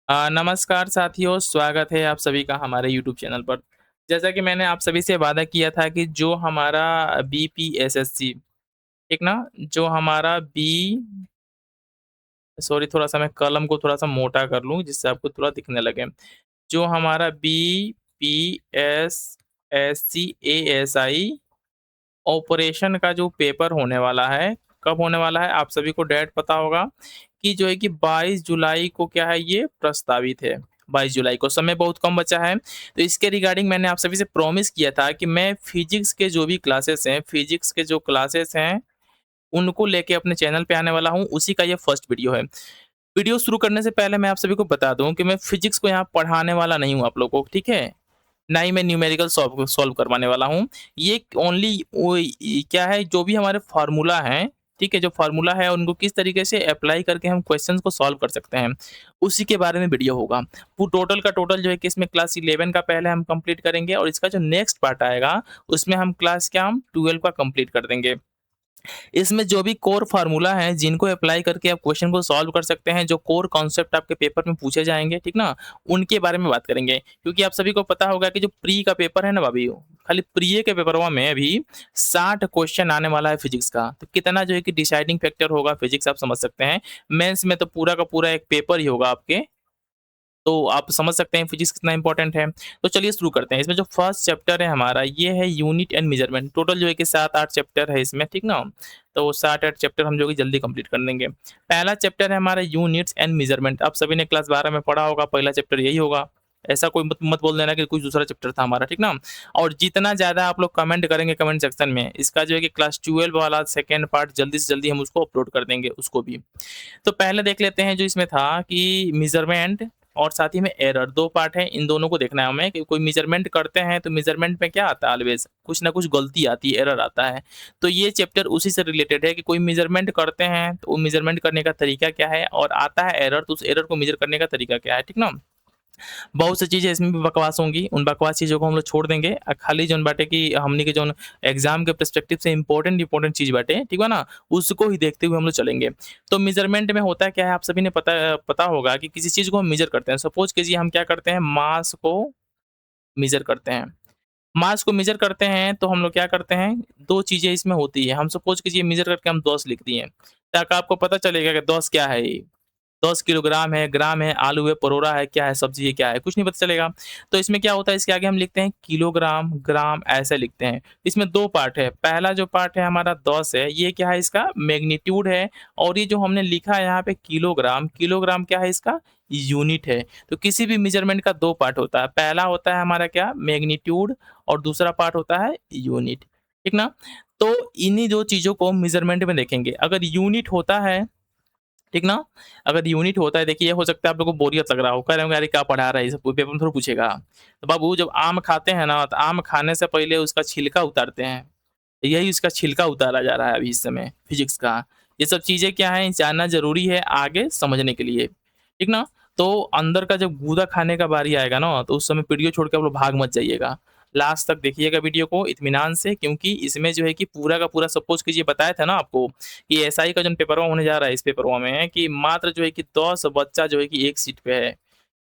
नमस्कार साथियों, स्वागत है आप सभी का हमारे यूट्यूब चैनल पर। जैसा कि मैंने आप सभी से वादा किया था कि जो हमारा बीपीएसएससी, ठीक ना? जो हमारा बी सॉरी, थोड़ा-सा मैं कलम को थोड़ा-सा मोटा कर लूँ जिससे आपको थोड़ा दिखने लगे। जो हमारा बीपीएसएससी एएसआई ऑपरेशन का जो पेपर होने वाला है, कब होने वाला है आप सभी को डेट पता होगा कि जो है कि 22 जुलाई को क्या है ये प्रस्तावित है। 22 जुलाई को समय बहुत कम बचा है। तो इसके रिगार्डिंग मैंने आप सभी से प्रॉमिस किया था कि मैं फिज़िक्स के जो भी क्लासेस हैं, फिज़िक्स के जो क्लासेस हैं, उनको लेके अपने चैनल पे आने वाला हूँ, उसी का ये फर्स्ट वीडियो है। वीडियो शुरू करने से पहले मैं आप सभी को बता दूँ कि मैं फिज़िक्स को यहाँ पढ़ाने वाला नहीं हूँ आप लोगों को, ठीक है? ना ही मैं न्यूमेरिकल सॉल्व सॉल्व करवाने वाला हूँ। ये ओनली वो क्या है, जो भी हमारे फ़ॉर्मूला हैं, ठीक है? जो फ़ॉर्मूला है उनको किस तरीके से अप्लाई करके हम क्वेश्चंस को सॉल्व कर सकते हैं, उसी के बारे में वीडियो होगा। वो टोटल का टोटल जो है कि इसमें क्लास 11 का पहले हम कंप्लीट करेंगे और इसका जो नेक्स्ट पार्ट आएगा, उसमें हम क्लास क्या हम 12 का कंप्लीट कर देंगे। इसमें जो भी कोर फार्मूला हैं, जिनको अप्लाई करके आप क्वेश्चन को सॉल्व कर सकते हैं, जो कोर कॉन्सेप्ट आपके पेपर में पूछे जाएँगे, ठीक ना? उनके बारे में बात करेंगे। क्योंकि आप सभी को पता होगा कि जो प्री का पेपर है ना भाभी, खाली प्री के पेपरवा में अभी 60 क्वेश्चन आने वाला है फिजिक्स का। तो कितना जो है कि डिसाइडिंग फैक्टर होगा फिजिक्स, आप समझ सकते हैं। मेंस में तो पूरा का पूरा एक पेपर ही होगा आपके, तो आप समझ सकते हैं फिजिक्स कितना इंपॉर्टेंट है। तो चलिए शुरू करते हैं। इसमें जो फर्स्ट चैप्टर है हमारा, ये है यूनिट एंड मेजरमेंट। टोटल जो है कि 7-8 चैप्टर है इसमें, ठीक ना? तो 7-8 चैप्टर हम जो कि जल्दी कंप्लीट कर देंगे। पहला चैप्टर है हमारा यूनिट्स एंड मेजरमेंट। आप सभी ने क्लास 12 में पढ़ा होगा, पहला चैप्टर यही होगा। ऐसा कोई मत मत बोल देना कि कुछ दूसरा चैप्टर था हमारा, ठीक ना? और जितना ज़्यादा आप लोग कमेंट करेंगे कमेंट सेक्शन में, इसका जो है कि क्लास 12 वाला सेकंड पार्ट जल्दी से जल्दी हम उसको अपलोड कर देंगे, उसको भी। तो पहले देख लेते हैं जो इसमें था कि मेज़रमेंट और साथ ही में एरर, 2 पार्ट हैं, इन दोनों को देखना है हमें कि कोई मेज़रमेंट करते हैं तो मेज़रमेंट में क्या आता है ऑलवेज़, कुछ ना कुछ गलती आती है, एरर आता है। तो ये चैप्टर उसी से रिलेटेड है कि कोई मेज़रमेंट करते हैं तो वो मेज़रमेंट करने का तरीका क्या है, और आता है एरर तो उस एरर को मेज़र करने का तरीका क्या है, ठीक ना? बहुत सी चीज़ें इसमें भी बकवास होंगी, उन बकवास चीज़ों को हम लोग छोड़ देंगे। खाली जौन बाटे कि हमनी के जौन एग्ज़ाम के पर्सपेक्टिव से इम्पोर्टेंट चीज़ बाटे, ठीक बा ना? उसको ही देखते हुए हम लोग चलेंगे। तो मेज़रमेंट में होता क्या है, आप सभी ने पता पता होगा कि किसी चीज़ को हम मेज़र करते हैं। सपोज़ कीजिए हम क्या करते हैं, मास को मेज़र करते हैं। मास को मेज़र करते हैं तो हम लोग क्या करते हैं, 2 चीज़ें इसमें होती है। हम सपोज़ कीजिए मेज़र करके हम 10 लिख दिए, ताकि आपको पता चलेगा कि 10 क्या है ये। 10 किलोग्राम है, ग्राम है, आलू है, परोरा है, क्या है, सब्ज़ी है, क्या है, कुछ नहीं पता चलेगा। तो इसमें क्या होता है, इसके आगे हम लिखते हैं किलोग्राम, ग्राम ऐसे लिखते हैं। इसमें 2 पार्ट है, पहला जो पार्ट है हमारा 10 है, ये क्या है, इसका मैग्नीट्यूड है, और ये जो हमने लिखा है यहाँ पे किलोग्राम, किलोग्राम क्या है, इसका यूनिट है। तो किसी भी मेज़रमेंट का 2 पार्ट होता है, पहला होता है हमारा क्या, मैग्नीट्यूड, और दूसरा पार्ट होता है यूनिट, ठीक ना? तो इन्हीं 2 चीज़ों को मेज़रमेंट में देखेंगे। अगर यूनिट होता है, ठीक ना? अगर यूनिट होता है, देखिए ये हो सकता है आप लोगों को बोरियत लग रहा हो, कह रहे होंगे अरे क्या पढ़ा रहा है ये सब, कोई पेपर में थोड़ी पूछेगा। तो बाबू जब आम खाते हैं ना, तो आम खाने से पहले उसका छिलका उतारते हैं। यही उसका छिलका उतारा जा रहा है अभी इस समय फिजिक्स का। ये सब चीज़ें क्या हैं, जानना ज़रूरी है आगे समझने के लिए, ठीक ना? तो अंदर का जब गूदा खाने का बारी आएगा ना, तो उस समय वीडियो छोड़ के आप लोग भाग मत जाइएगा। लास्ट तक देखिएगा वीडियो को इत्मीनान से, क्योंकि इसमें जो है कि पूरा का पूरा सपोज़ कीजिए बताया था ना आपको कि एसआई का जो पेपरवा होने जा रहा है, इस पेपरवा में कि मात्र जो है कि 10 बच्चा जो है कि एक सीट पे है।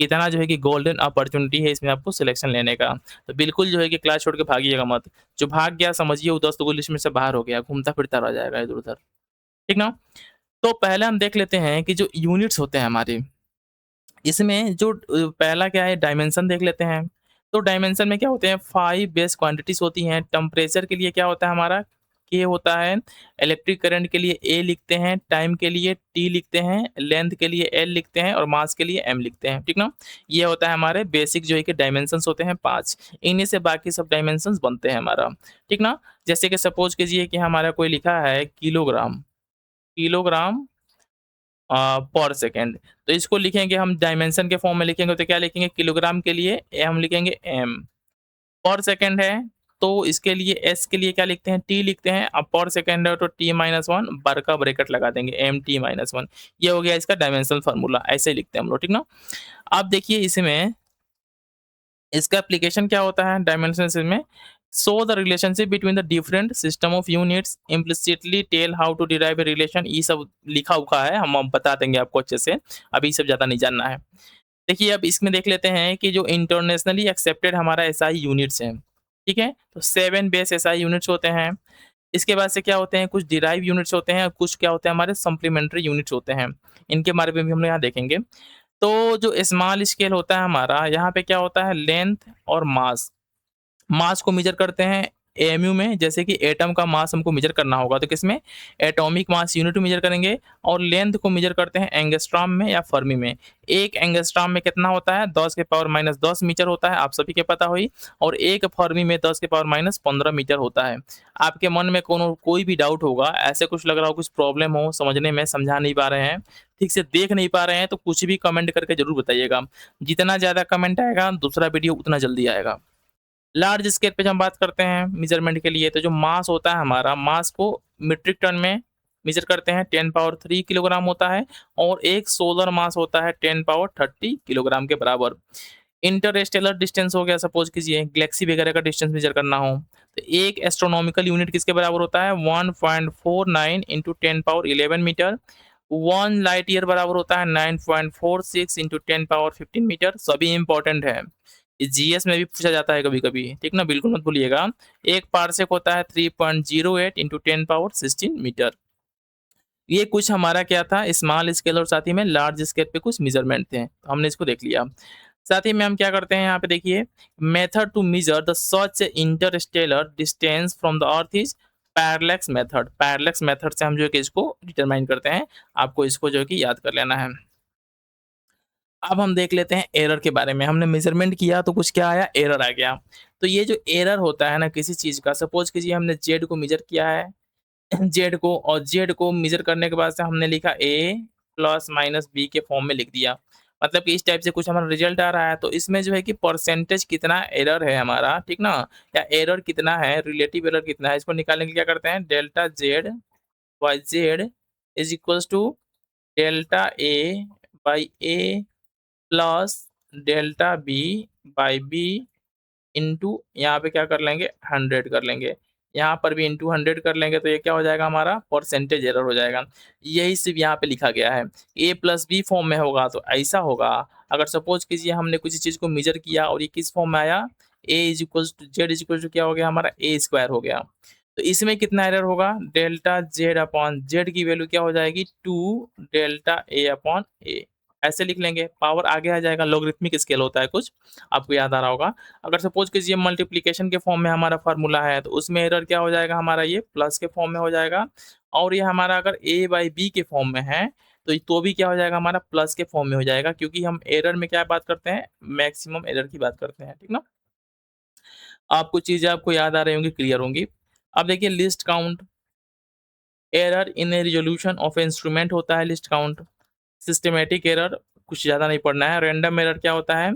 कितना जो है कि गोल्डन अपॉर्च्युनिटी है इसमें आपको सिलेक्शन लेने का। तो बिल्कुल जो है कि क्लास छोड़ के भागिएगा मत। जो भाग गया समझिए वो 10 लोगों लिस्ट में से बाहर हो गया, घूमता-फिरता रह जाएगा इधर-उधर, ठीक ना? तो पहले हम देख लेते हैं कि जो यूनिट्स होते हैं हमारे, इसमें जो पहला क्या है, डायमेंशन देख लेते हैं। तो डायमेंशन में क्या होते हैं, 5 बेस क्वांटिटीज़ होती हैं। टेम्परेचर के लिए क्या होता है हमारा, के होता है। इलेक्ट्रिक करंट के लिए ए लिखते हैं, टाइम के लिए टी लिखते हैं, लेंथ के लिए एल लिखते हैं, और मास के लिए एम लिखते हैं, ठीक ना? ये होता है हमारे बेसिक जो है कि डायमेंशंस होते हैं 5। इन्हीं से बाकी सब डायमेंशंस बनते हैं हमारा, ठीक ना? जैसे कि सपोज़ कीजिए कि हमारा कोई लिखा है किलोग्राम, किलोग्राम पर सेकंड। तो इसको लिखेंगे हम डायमेंशन के फॉर्म में लिखेंगे तो क्या लिखेंगे, किलोग्राम के लिए हम लिखेंगे एम। पर सेकंड है तो इसके लिए एस के लिए क्या लिखते हैं, टी लिखते हैं। अब पर सेकंड है तो टी माइनस वन बर का ब्रैकेट लगा देंगे, एम टी माइनस वन। ये हो गया इसका डायमेंशनल फार्मूला, ऐसे ही लिखते हैं हम लोग, ठीक ना? अब देखिए इसमें इसका एप्लीकेशन क्या होता है डायमेंशनल में, show the relationship between the different system of units, implicitly tell how to derive a relation. ये सब लिखा उखा है, हम अब बता देंगे आपको अच्छे से, अभी सब ज़्यादा नहीं जानना है। देखिए अब इसमें देख लेते हैं कि जो इंटरनेशनली एक्सेप्टेड हमारा एसआई यूनिट्स हैं, ठीक है? तो 7 बेस एसआई यूनिट्स होते हैं। इसके बाद से क्या होते हैं, कुछ डिराइव यूनिट्स होते हैं और कुछ क्या होते हैं हमारे सप्लीमेंट्री यूनिट्स होते हैं। इनके बारे में भी हम लोग यहाँ देखेंगे। तो जो स्मॉल स्केल होता है हमारा, यहाँ पे क्या होता है लेंथ और मास। मास को मेजर करते हैं एएमयू में, जैसे कि एटम का मास हमको मेजर करना होगा तो किसमें, एटॉमिक मास यूनिट में मेजर करेंगे। और लेंथ को मेजर करते हैं एंगस्ट्रॉम में या फर्मी में। एक एंगस्ट्रॉम में कितना होता है, 10 के पावर माइनस 10 मीटर होता है, आप सभी के पता हुई। और एक फर्मी में 10 के पावर माइनस 15 मीटर होता है। आपके मन में कोई भी डाउट होगा, ऐसे कुछ लग रहा हो, कुछ प्रॉब्लम हो समझने में, समझा नहीं पा रहे हैं, ठीक से देख नहीं पा रहे हैं, तो कुछ भी कमेंट करके जरूर बताइएगा। जितना ज्यादा कमेंट आएगा दूसरा वीडियो उतना जल्दी आएगा। लार्ज स्केल पे जब हम बात करते हैं मेजरमेंट के लिए, तो जो मास होता है हमारा, मास को मीट्रिक टन में मेजर करते हैं, 10 पावर 3 किलोग्राम होता है। और एक सोलर मास होता है 10 पावर 30 किलोग्राम के बराबर। इंटरस्टेलर डिस्टेंस हो गया, सपोज कीजिए गैलेक्सी वगैरह का डिस्टेंस मेजर करना हो, तो एक एस्ट्रोनॉमिकल यूनिट किसके बराबर होता है, 1.49 into 10 power 11 metre. 1 light year बराबर होता है 9.46 इंटू 10 पावर 15 मीटर। सभी इंपॉर्टेंट है, जीएस में भी पूछा जाता है कभी कभी, ठीक ना, बिल्कुल मत भूलिएगा। एक पार्सेक होता है 3.08 इंटू 10 पावर 16 मीटर। ये कुछ हमारा क्या था, स्मॉल स्केल और साथ ही में लार्ज स्केल पे कुछ मेजरमेंट थे, तो हमने इसको देख लिया। साथ ही में हम क्या करते हैं यहाँ पे देखिए, method to measure the such interstellar distance from the earth is parallax method. Parallax method से हम जो है कि इसको डिटरमाइन करते हैं। आपको इसको जो है कि याद कर लेना है। अब हम देख लेते हैं एरर के बारे में। हमने मेजरमेंट किया तो कुछ क्या आया, एरर आ गया। तो ये जो एरर होता है ना किसी चीज का, सपोज कीजिए हमने जेड को मेजर किया है, जेड को, और जेड को मेजर करने के बाद से हमने लिखा ए प्लस माइनस बी के फॉर्म में लिख दिया, मतलब कि इस टाइप से कुछ हमारा रिजल्ट आ रहा है। तो इसमें जो है कि परसेंटेज कितना एरर है हमारा, ठीक ना, या एरर कितना है, रिलेटिव एरर कितना है, इसको निकालने के लिए क्या करते हैं, delta Z by Z is equals to delta A by A plus delta B by B into यहाँ पे क्या कर लेंगे, 100 कर लेंगे। यहाँ पर भी इंटू 100 कर लेंगे, तो ये क्या हो जाएगा हमारा, परसेंटेज एरर हो जाएगा। यही सिर्फ यहाँ पे लिखा गया है। ए प्लस बी फॉर्म में होगा तो ऐसा होगा। अगर सपोज कीजिए हमने किसी चीज को मेजर किया और ये किस फॉर्म में आया, A is equal to Z is equal to क्या हो गया हमारा, ए स्क्वायर हो गया। तो इसमें कितना एरर होगा, डेल्टा जेड अपॉन जेड की वैल्यू क्या हो जाएगी, 2 डेल्टा ए अपॉन ए। ऐसे लिख लेंगे, पावर आगे आ जाएगा, लॉगरिथमिक स्केल होता है कुछ, आपको याद आ रहा होगा। अगर सपोज कीजिए मल्टीप्लिकेशन के फॉर्म में हमारा फार्मूला है, तो उसमें एरर क्या हो जाएगा हमारा, ये प्लस के फॉर्म में हो जाएगा। और ये हमारा अगर ए बाई बी के फॉर्म में है, तो भी क्या हो जाएगा हमारा, प्लस के फॉर्म में हो जाएगा, क्योंकि हम एरर में क्या बात करते हैं, मैक्सिमम एरर की बात करते हैं, ठीक ना। आपको चीजें आपको याद आ रही होंगी, क्लियर होंगी। अब देखिए list count, error in A resolution of instrument होता है लिस्ट काउंट। सिस्टमेटिक एरर कुछ ज़्यादा नहीं पढ़ना है। रैंडम एरर क्या होता है,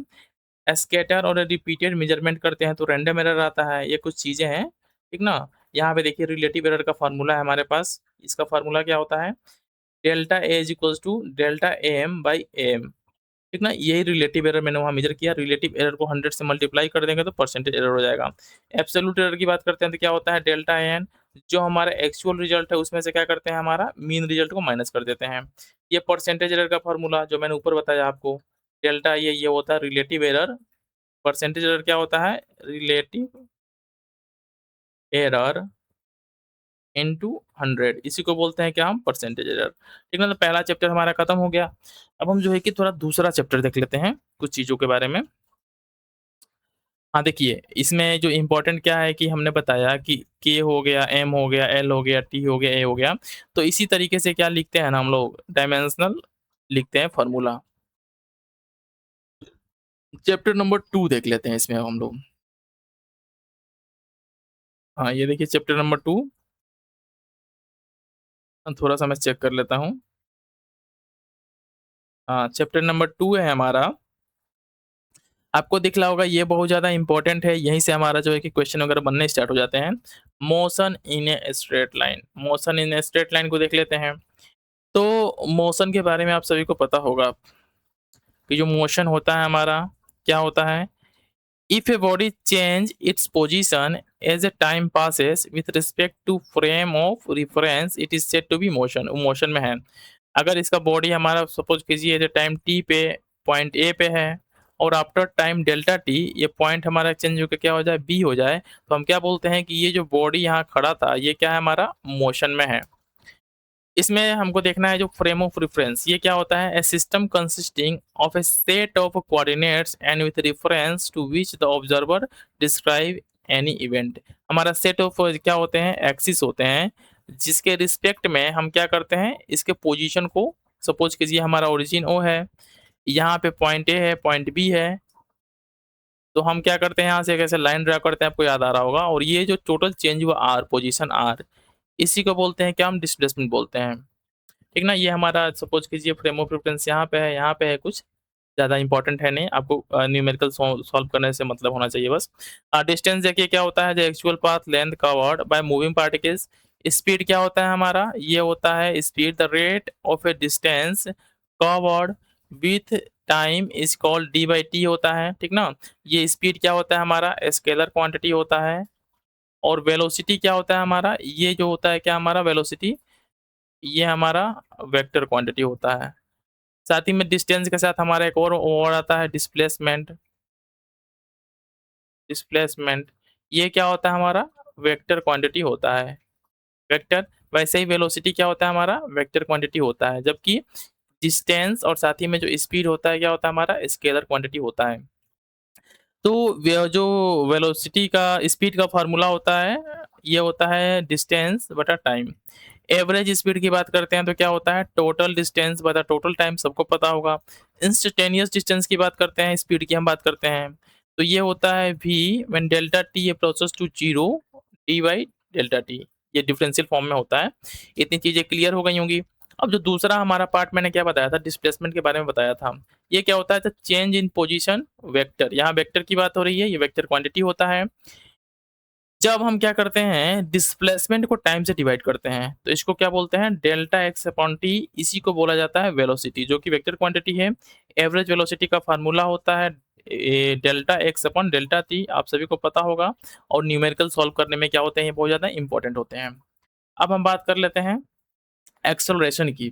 स्कैटर और रिपीटेड मेजरमेंट करते हैं तो रैंडम एरर आता है। ये कुछ चीज़ें हैं, ठीक ना। यहाँ पे देखिए रिलेटिव एरर का फार्मूला है हमारे पास। इसका फार्मूला क्या होता है, delta A is equals to delta A M by A M, ठीक ना। यही रिलेटिव एरर मैंने वहाँ मेजर किया। रिलेटिव एरर को 100 से मल्टीप्लाई कर देंगे तो परसेंटेज एरर हो जाएगा। एब्सोल्यूट एरर की बात करते हैं तो क्या होता है, डेल्टा एन, जो हमारा एक्चुअल रिजल्ट है उसमें से क्या करते हैं, हमारा मीन रिजल्ट को माइनस कर देते हैं। ये परसेंटेज एरर का फार्मूला जो मैंने ऊपर बताया आपको, डेल्टा ये होता है रिलेटिव एरर। परसेंटेज एरर क्या होता है, रिलेटिव एरर इंटू 100, इसी को बोलते हैं क्या हम, परसेंटेज एरर, ठीक ना। तो पहला चैप्टर हमारा खत्म हो गया। अब हम जो है कि थोड़ा दूसरा चैप्टर देख लेते हैं कुछ चीज़ों के बारे में। हाँ, देखिए इसमें जो इम्पोर्टेंट क्या है कि हमने बताया कि के हो गया, एम हो गया, एल हो गया, टी हो गया, ए हो गया। तो इसी तरीके से क्या लिखते हैं ना हम लोग, डायमेंशनल लिखते हैं फार्मूला। चैप्टर नंबर 2 देख लेते हैं इसमें अब हम लोग। हाँ, ये देखिए चैप्टर नंबर 2। थोड़ा-सा मैं चेक कर लेता हूँ। हाँ, चैप्टर नंबर 2 है हमारा। आपको दिख रहा होगा ये बहुत ज़्यादा इम्पोर्टेंट है, यहीं से हमारा जो है कि क्वेश्चन वगैरह बनने स्टार्ट हो जाते हैं। Motion in a straight line, motion in a straight line को देख लेते हैं। तो मोशन के बारे में आप सभी को पता होगा कि जो मोशन होता है हमारा, क्या होता है, if a body change its position as a time passes with respect to frame of reference it is said to be motion, वो मोशन में है। अगर इसका बॉडी हमारा सपोज कीजिए टाइम टी पे पॉइंट ए पे है और आफ्टर टाइम डेल्टा टी ये पॉइंट हमारा चेंज होकर क्या हो जाए, बी हो जाए, तो हम क्या बोलते हैं कि ये जो बॉडी यहाँ खड़ा था ये क्या है, हमारा मोशन में है। इसमें हमको देखना है जो फ्रेम ऑफ रेफरेंस, ये क्या होता है, a system consisting of a set of coordinates and with reference to which the observer describe any event. हमारा सेट ऑफ क्या होते हैं, एक्सिस होते हैं, जिसके रिस्पेक्ट में हम क्या करते हैं, इसके पोजीशन को, सपोज कीजिए हमारा ओरिजिन ओ है, यहाँ पे पॉइंट ए है, पॉइंट बी है, तो हम क्या करते हैं, यहाँ से कैसे लाइन ड्रा करते हैं, आपको याद आ रहा होगा, और ये जो टोटल चेंज हुआ आर, पोजीशन आर, इसी को बोलते हैं क्या, हम डिस्प्लेसमेंट बोलते हैं। ठीक ना, ये हमारा सपोज कीजिए फ्रेम ऑफ रेफरेंस यहाँ पे है, यहाँ पे है, कुछ ज़्यादा इंपॉर्टेंट है नहीं, आपको न्यूमेरिकल सॉल्व करने से मतलब होना चाहिए बस। डिस्टेंस देखिए क्या होता है, the actual path length covered by moving particles. Speed क्या होता है हमारा, ये होता है speed, the rate of A distance covered with time is called D by T होता है। ठीक ना, ये स्पीड क्या होता है हमारा, स्केलर क्वांटिटी होता है। और वेलोसिटी क्या होता है हमारा, ये जो होता है क्या हमारा वेलोसिटी, ये हमारा वेक्टर क्वांटिटी होता है। साथ ही में डिस्टेंस के साथ हमारा एक और आता है डिस्प्लेसमेंट। डिस्प्लेसमेंट ये क्या होता है हमारा, वेक्टर क्वांटिटी होता है, वेक्टर। वैसे ही वेलोसिटी क्या होता है हमारा, वेक्टर क्वांटिटी होता है, जबकि डिस्टेंस और साथ ही में जो स्पीड होता है क्या होता है हमारा, स्केलर क्वांटिटी होता है। तो जो वेलोसिटी का, स्पीड का फार्मूला होता है, ये होता है डिस्टेंस बटा टाइम। एवरेज स्पीड की बात करते हैं तो क्या होता है, टोटल डिस्टेंस बटा टोटल टाइम, सबको पता होगा। इंस्टेंटेनियस डिस्टेंस की बात करते हैं, स्पीड की हम बात करते हैं, तो ये होता है v when delta T approaches to zero D by delta T, ये डिफरेंशियल फॉर्म में होता है। इतनी चीजें क्लियर हो गई होंगी। अब जो दूसरा हमारा पार्ट मैंने क्या बताया था, डिस्प्लेसमेंट के बारे में बताया था, ये क्या होता है, चेंज इन पोजीशन वेक्टर। यहाँ वेक्टर की बात हो रही है, ये वेक्टर क्वांटिटी होता है। जब हम क्या करते हैं, डिस्प्लेसमेंट को टाइम से डिवाइड करते हैं, तो इसको क्या बोलते हैं, डेल्टा एक्स अपॉन टी, इसी को बोला जाता है वेलोसिटी, जो कि वेक्टर क्वांटिटी है। एवरेज वेलोसिटी का फार्मूला होता है delta x upon delta T, आप सभी को पता होगा। और न्यूमेरिकल सॉल्व करने में क्या होते हैं, ये बहुत ज़्यादा इंपॉर्टेंट होते हैं। अब हम बात कर लेते हैं एक्सेलरेशन की,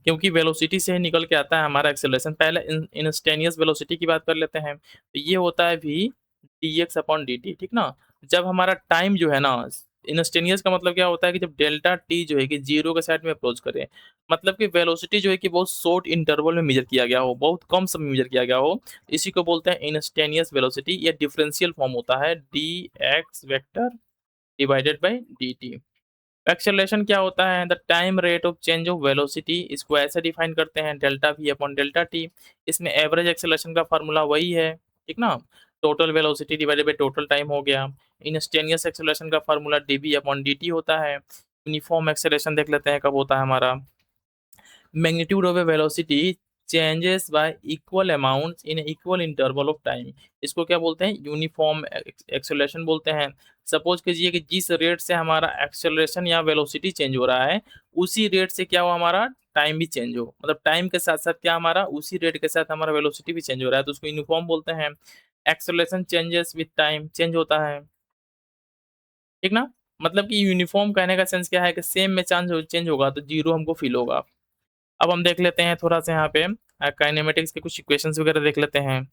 क्योंकि वेलोसिटी से ही निकल के आता है हमारा एक्सेलरेशन। पहले इंस्टेनियस वेलोसिटी की बात कर लेते हैं, तो ये होता है V D X upon D T. ठीक ना, जब हमारा टाइम जो है ना, इंस्टेनियस का मतलब क्या होता है कि जब डेल्टा टी जो है कि जीरो के साइड में अप्रोच करे, मतलब कि वेलोसिटी जो है कि बहुत शॉर्ट इंटरवल में मेजर किया गया हो, बहुत कम समय में मेजर किया गया हो, इसी को बोलते हैं इंस्टेनियस वेलोसिटी। ये डिफरेंशियल फॉर्म होता है D X vector divided by D T. Acceleration क्या होता है, the time rate of change of velocity, इसको ऐसे डिफाइन करते हैं delta V upon delta T. इसमें एवरेज एक्सेलरेशन का फार्मूला वही है, ठीक ना, total velocity divided by total time हो गया। इंस्टेनियस एक्सेलरेशन का formula D V upon D T होता है। यूनिफॉर्म एक्सेलरेशन देख लेते हैं कब होता है हमारा, magnitude of A velocity changes y equal amounts in equal interval of time, इसको क्या बोलते हैं, यूनिफॉर्म एक्सेलरेशन बोलते हैं। सपोज कीजिए कि जिस रेट से हमारा एक्सेलरेशन या वेलोसिटी चेंज हो रहा है, उसी रेट से क्या हो हमारा टाइम भी चेंज हो, मतलब टाइम के साथ साथ क्या हमारा उसी रेट के साथ हमारा वेलोसिटी भी चेंज हो रहा है, तो उसको यूनिफॉर्म बोलते हैं। Acceleration changes with time, change होता है, ठीक ना, मतलब कि यूनिफॉर्म कहने का सेंस क्या है कि सेम में चेंज होगा तो जीरो हमको फील होगा। अब हम देख लेते हैं थोड़ा-सा यहाँ पे काइनेमेटिक्स के कुछ इक्वेशंस वगैरह देख लेते हैं।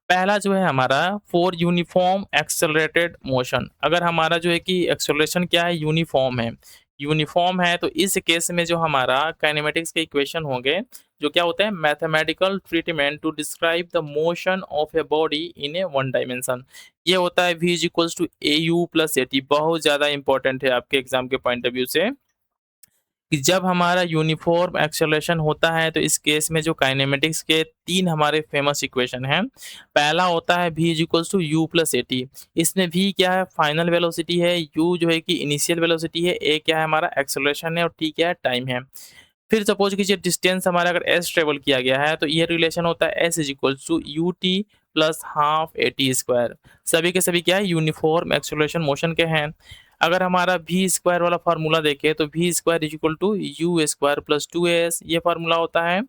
पहला जो है हमारा फॉर यूनिफॉर्म एक्सेलरेटेड मोशन, अगर हमारा जो है कि एक्सेलरेशन क्या है, यूनिफॉर्म है, तो इस केस में जो हमारा काइनेमेटिक्स के इक्वेशन होंगे, जो क्या होते हैं, mathematical treatment to describe the motion of a body in a one dimension, ये होता है v is equals to A U plus A T. बहुत ज़्यादा इंपॉर्टेंट है आपके एग्जाम के पॉइंट ऑफ व्यू से, कि जब हमारा यूनिफॉर्म एक्सेलरेशन होता है, तो इस केस में जो काइनेमेटिक्स के 3 हमारे फेमस इक्वेशन हैं। पहला होता है v is equals to you plus A T, इसमें v क्या है, फाइनल वेलोसिटी है, u जो है कि इनिशियल वेलोसिटी है, a क्या है हमारा एक्सेलरेशन है, और t क्या है टाइम है। फिर सपोज कीजिए डिस्टेंस हमारा अगर s ट्रेवल किया गया है, तो ये रिलेशन होता है s is equals to U T plus half A T square. सभी के सभी क्या है, यूनिफॉर्म एक्सेलरेशन मोशन के हैं। अगर हमारा वी स्क्वायर वाला फार्मूला देखें, तो V square is equal to you square plus two S, ये फार्मूला होता है।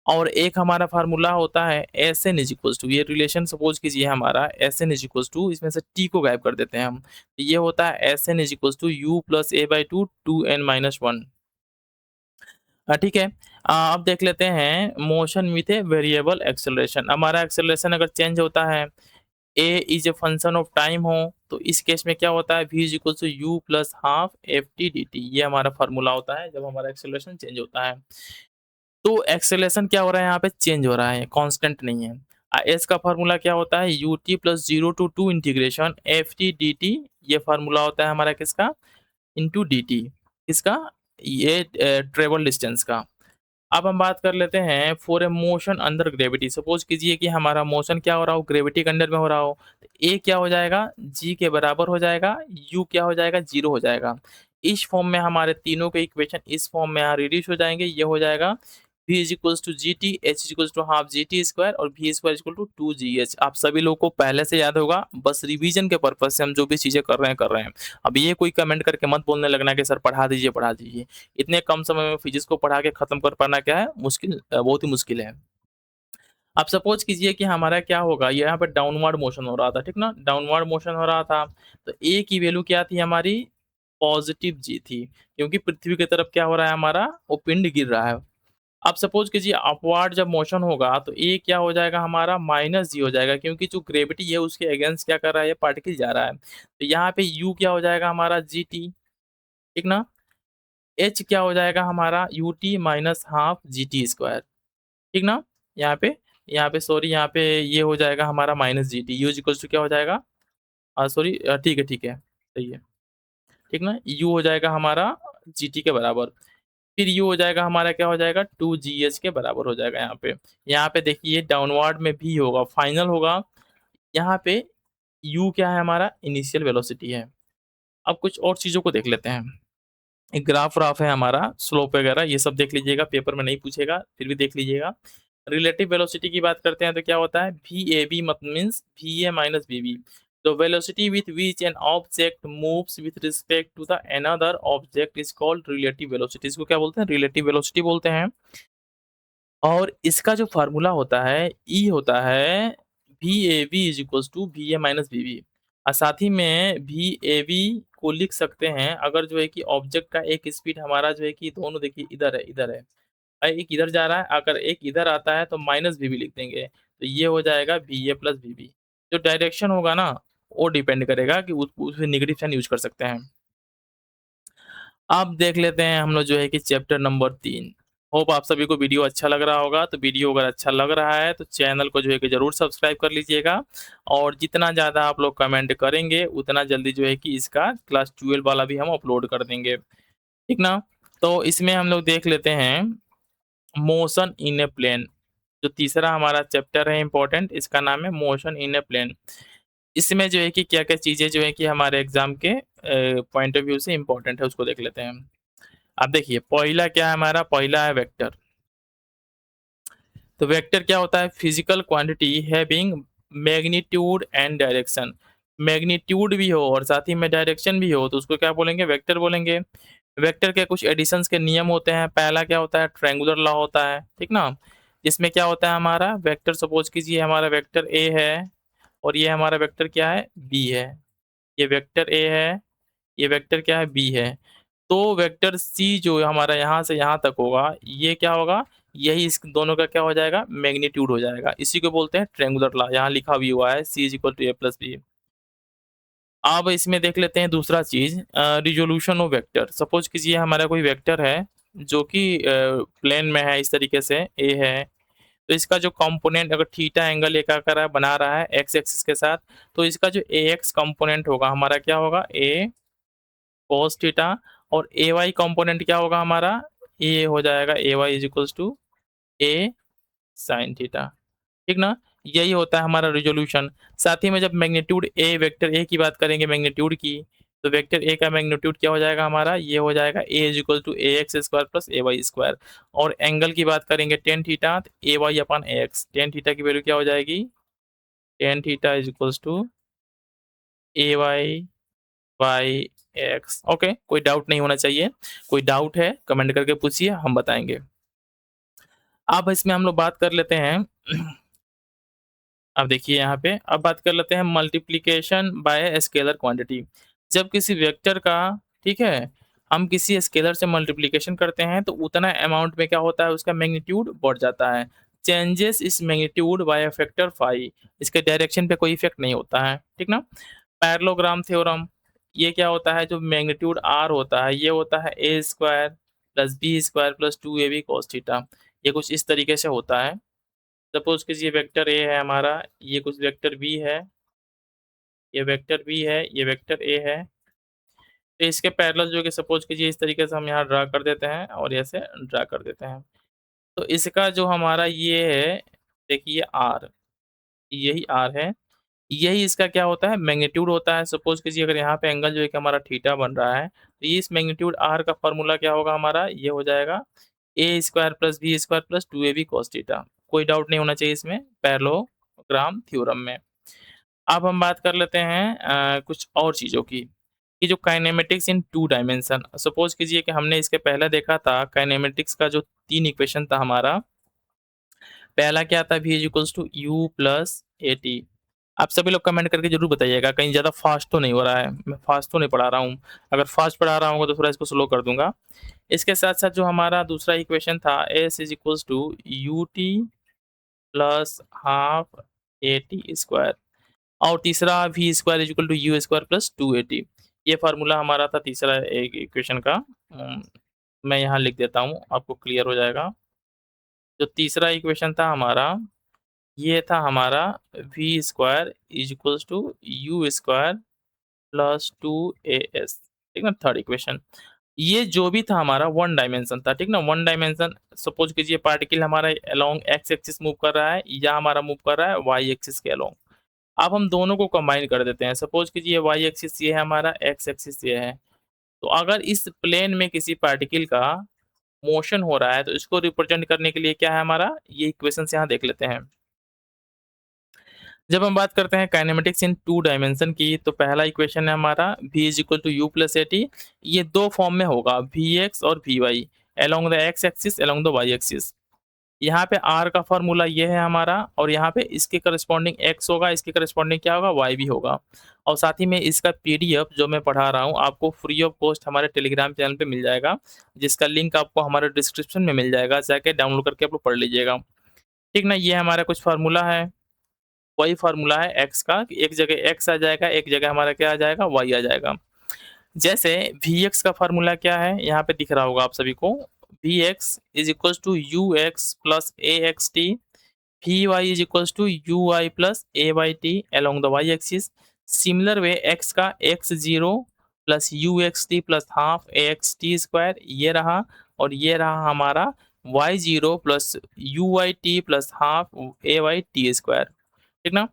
और एक हमारा फार्मूला होता है S N is equals to, ये रिलेशन सपोज कीजिए हमारा S N is equals to, इसमें से टी को गायब कर देते हैं हम, तो ये होता है S N is equals to you plus A by two two N minus one. ठीक है। अब देख लेते हैं motion with a variable acceleration. हमारा एक्सेलरेशन अगर चेंज होता है, A is a function of time हो, तो इस केस में क्या होता है, v is equal to you plus half F T D T, ये हमारा फॉर्मूला होता है जब हमारा एक्सेलरेशन चेंज होता है। तो एक्सेलरेशन क्या हो रहा है, यहाँ पे चेंज हो रहा है, कांस्टेंट नहीं है। एस का फॉर्मूला क्या होता है, U T plus zero to two integration F T D T, ये फॉर्मूला होता है हमारा किसका, इंटू डी टी, किसका, ये ट्रेवल डिस्टेंस का। अब हम बात कर लेते हैं for a motion under gravity. Suppose कीजिए कि हमारा मोशन क्या हो रहा हो, ग्रेविटी के अंडर में हो रहा हो, तो ए क्या हो जाएगा, जी के बराबर हो जाएगा, यू क्या हो जाएगा, जीरो हो जाएगा। इस फॉर्म में हमारे तीनों के इक्वेशन इस फॉर्म में यहाँ रिड्यूस हो जाएंगे, ये हो जाएगा v is equals to g t, h is equals to half g T square और v square is equal to two g h. आप सभी लोगों को पहले से याद होगा, बस रिवीजन के पर्पज से हम जो भी चीजें कर रहे हैं। अब ये कोई कमेंट करके मत बोलने लगना कि सर पढ़ा दीजिए पढ़ा दीजिए। इतने कम समय में फिजिक्स को पढ़ा के खत्म कर पाना क्या है, मुश्किल, बहुत ही मुश्किल है। अब सपोज कीजिए कि हमारा क्या होगा, ये यहाँ पे डाउनवर्ड मोशन हो रहा था, ठीक ना, डाउनवर्ड मोशन हो रहा था, तो ए की वैल्यू क्या थी हमारी, पॉजिटिव जी थी, क्योंकि पृथ्वी की तरफ क्या हो रहा है हमारा, वो पिंड गिर रहा है। अब सपोज कीजिए अपवार्ड जब मोशन होगा तो ए क्या हो जाएगा हमारा, माइनस जी हो जाएगा, क्योंकि जो ग्रेविटी है उसके अगेंस्ट क्या कर रहा है, ये पार्टिकल जा रहा है। तो यहाँ पे यू क्या हो जाएगा हमारा, जी टी, ठीक ना। एच क्या हो जाएगा हमारा, U T minus half g T square, ठीक ना। यहाँ पे सॉरी, यहाँ पे ये हो जाएगा हमारा minus g t, u equals to क्या हो जाएगा, सॉरी, ठीक है, सही है, ठीक ना, यू हो जाएगा हमारा जी टी के बराबर। फिर यू हो जाएगा हमारा क्या हो जाएगा, टू जी एच के बराबर हो जाएगा। यहाँ पे देखिए डाउनवर्ड में भी होगा, फाइनल होगा। यहाँ पे यू क्या है हमारा, इनिशियल वेलोसिटी है। अब कुछ और चीज़ों को देख लेते हैं। एक ग्राफ व्राफ है हमारा, स्लोप वगैरह ये सब देख लीजिएगा, पेपर में नहीं पूछेगा, फिर भी देख लीजिएगा। रिलेटिव वेलोसिटी की बात करते हैं तो क्या होता है, वी ए बी मत means V A minus we B. तो velocity with which an object moves with respect to the another object is called relative velocity. इसको क्या बोलते हैं, रिलेटिव वेलोसिटी बोलते हैं। और इसका जो फार्मूला होता है, ई होता है V A b is equals to v A minus we b. और साथ ही में वी ए बी को लिख सकते हैं, अगर जो है कि ऑब्जेक्ट का एक स्पीड हमारा जो है कि दोनों देखिए इधर है, इधर है, एक इधर जा रहा है, अगर एक इधर आता है तो माइनस वी बी लिख देंगे, तो ये हो जाएगा v a plus v b. जो डायरेक्शन होगा ना, वो डिपेंड करेगा कि उसमें नेगेटिव साइन यूज कर सकते हैं। अब देख लेते हैं हम लोग जो है कि चैप्टर नंबर 3। होप आप सभी को वीडियो अच्छा लग रहा होगा। तो वीडियो अगर अच्छा लग रहा है तो चैनल को जो है कि ज़रूर सब्सक्राइब कर लीजिएगा, और जितना ज़्यादा आप लोग कमेंट करेंगे उतना जल्दी जो है कि इसका क्लास 12 वाला भी हम अपलोड कर देंगे, ठीक ना। तो इसमें हम लोग देख लेते हैं मोशन इन ए प्लेन। जो तीसरा हमारा चैप्टर है इम्पोर्टेंट, इसका नाम है मोशन इन ए प्लेन। इसमें जो है कि क्या-क्या चीज़ें जो है कि हमारे एग्ज़ाम के पॉइंट ऑफ व्यू से इम्पोर्टेंट है, उसको देख लेते हैं। अब देखिए पहला क्या है हमारा, पहला है वेक्टर। तो वेक्टर क्या होता है, physical quantity having magnitude and direction. Magnitude भी हो और साथ ही में डायरेक्शन भी हो तो उसको क्या बोलेंगे, वेक्टर बोलेंगे। वेक्टर के कुछ एडिशंस के नियम होते हैं। पहला क्या होता है, ट्रायंगुलर लॉ होता है, ठीक ना। इसमें क्या होता है हमारा वेक्टर, सपोज कीजिए हमारा वेक्टर ए है और ये हमारा वेक्टर क्या है, बी है। ये वेक्टर ए है, ये वेक्टर क्या है, बी है। तो वेक्टर सी जो हमारा यहाँ से यहाँ तक होगा, ये क्या होगा, यही इस दोनों का क्या हो जाएगा, मैग्नीट्यूड हो जाएगा। इसी को बोलते हैं ट्रायंगुलर लॉ, यहाँ लिखा भी हुआ है C is equal to A plus B. अब इसमें देख लेते हैं दूसरा चीज, रिजोल्यूशन ऑफ वेक्टर। सपोज कीजिए हमारा कोई वेक्टर है जो कि प्लेन में है, इस तरीके से ए है, तो इसका जो कंपोनेंट अगर थीटा एंगल एक कर बना रहा है एक्स एक्सिस के साथ, तो इसका जो ए एक्स कंपोनेंट होगा हमारा क्या होगा, ए कॉस थीटा, और ए वाई कंपोनेंट क्या होगा हमारा, ए हो जाएगा A Y is equals to A sine theta, ठीक ना। यही होता है हमारा रिजोल्यूशन। साथ ही में जब मैग्नीट्यूड ए, वेक्टर ए की बात करेंगे मैग्नीट्यूड की, तो वेक्टर ए का मैग्नीट्यूड क्या हो जाएगा हमारा, ये हो जाएगा A is equal to A X square plus A Y square. और एंगल की बात करेंगे टेन थीटा, तो A Y upon A X, tan theta की वैल्यू क्या हो जाएगी, tan theta is equals to A Y by X. Okay, कोई डाउट नहीं होना चाहिए। कोई डाउट है कमेंट करके पूछिए, हम बताएंगे। अब इसमें हम लोग बात कर लेते हैं अब देखिए यहाँ पे अब बात कर लेते हैं मल्टीप्लिकेशन बाय स्केलर क्वांटिटी। जब किसी वेक्टर का, ठीक है, हम किसी स्केलर से मल्टीप्लिकेशन करते हैं तो उतना अमाउंट में क्या होता है, उसका मैग्नीट्यूड बढ़ जाता है। चेंजेस इस मैग्नीट्यूड बाय अ फैक्टर 5, इसके डायरेक्शन पे कोई इफेक्ट नहीं होता है, ठीक ना? पैरेललोग्राम थ्योरम, ये क्या होता है, जो मैग्नीट्यूड r होता है ये होता है a square plus b square plus 2ab cos theta. ये कुछ इस तरीके से होता है। सपोज कीजिए वेक्टर a है हमारा, ये कुछ वेक्टर b है, ये वेक्टर b है, ये वेक्टर a है। तो इसके पैरेलल जो कि सपोज कीजिए इस तरीके से हम यहाँ ड्रा कर देते हैं और ऐसे ड्रा कर देते हैं। तो इसका जो हमारा ये है, देखिए r, यही r है, यही इसका क्या होता है, मैग्नीट्यूड होता है। सपोज कीजिए अगर यहाँ पे एंगल जो है कि हमारा थीटा बन रहा है, तो ये इस मैग्नीट्यूड r का फॉर्मूला क्या होगा हमारा, ये हो जाएगा a square plus b square plus 2ab cos theta. कोई डाउट नहीं होना चाहिए इसमें पैरेललोग्राम थ्योरम में। अब हम बात कर लेते हैं कुछ और चीज़ों की, कि जो काइनेमेटिक्स इन 2 डायमेंशन, सपोज कीजिए कि हमने इसके पहले देखा था काइनेमेटिक्स का जो 3 इक्वेशन था हमारा। पहला क्या था, v equals to u plus A t. आप सभी लोग कमेंट करके जरूर बताइएगा, कहीं ज़्यादा फास्ट तो नहीं हो रहा है, मैं फास्ट तो नहीं पढ़ा रहा हूँ। अगर फास्ट पढ़ा रहा हूँ तो थोड़ा इसको स्लो कर दूंगा। इसके साथ साथ जो हमारा दूसरा इक्वेशन था s is equals to U T plus half A T square, और तीसरा v square is equal to you square plus 2at। ये फार्मूला हमारा था तीसरा एक इक्वेशन का। मैं यहाँ लिख देता हूँ, आपको क्लियर हो जाएगा। जो तीसरा इक्वेशन था हमारा, ये था हमारा v square is equals to you square plus 2as, ठीक ना, थर्ड इक्वेशन। ये जो भी था हमारा वन डायमेंशन था, ठीक ना, वन डायमेंशन। सपोज कीजिए पार्टिकल हमारा अलोंग एक्स एक्सिस मूव कर रहा है या हमारा मूव कर रहा है वाई एक्सिस के अलोंग। अब हम दोनों को कंबाइन कर देते हैं। सपोज कीजिए वाई एक्सिस ये है हमारा, एक्स एक्सिस ये है। तो अगर इस प्लेन में किसी पार्टिकल का मोशन हो रहा है तो इसको रिप्रेजेंट करने के लिए क्या है हमारा, ये इक्वेशंस यहाँ देख लेते हैं। जब हम बात करते हैं काइनेमेटिक्स इन 2 डायमेंशन की, तो पहला इक्वेशन है हमारा v is equal to you plus A t. ये दो फॉर्म में होगा, वी एक्स और v y, along the x axis along the y axis. यहाँ पे r का फॉर्मूला ये है हमारा, और यहाँ पे इसके करस्पॉन्डिंग x होगा, इसके करस्पॉन्डिंग क्या होगा, y भी होगा। और साथ ही में इसका पीडीएफ जो मैं पढ़ा रहा हूँ आपको फ्री ऑफ कॉस्ट हमारे टेलीग्राम चैनल पे मिल जाएगा, जिसका लिंक आपको हमारे डिस्क्रिप्शन में मिल जाएगा, जाके डाउनलोड करके आप लोग पढ़ लीजिएगा, ठीक ना। ये हमारा कुछ फार्मूला है, वही फार्मूला है x का, कि एक जगह x आ जाएगा, एक जगह हमारा क्या आ जाएगा, y आ जाएगा। जैसे Vx का फार्मूला क्या है, यहाँ पे दिख रहा होगा आप सभी को, Vx is equal to u x plus a x t, Vy is equal to u y plus A y t along the y axis. Similar way x का x zero plus u x t plus half a x t square ये रहा, और ये रहा हमारा y zero plus u y t plus half a y t square, ठीक ना।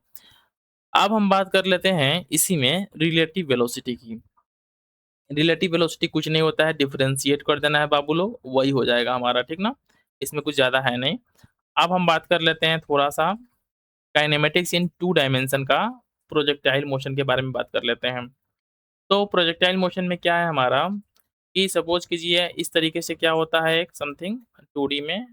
अब हम बात कर लेते हैं इसी में रिलेटिव वेलोसिटी की। रिलेटिव वेलोसिटी कुछ नहीं होता है, डिफरेंशिएट कर देना है बाबू लोग, वही हो जाएगा हमारा, ठीक ना। इसमें कुछ ज़्यादा है नहीं। अब हम बात कर लेते हैं थोड़ा सा काइनेमेटिक्स इन 2 डायमेंशन का, प्रोजेक्टाइल मोशन के बारे में बात कर लेते हैं। तो प्रोजेक्टाइल मोशन में क्या है हमारा, कि सपोज कीजिए इस तरीके से क्या होता है, एक समथिंग 2D में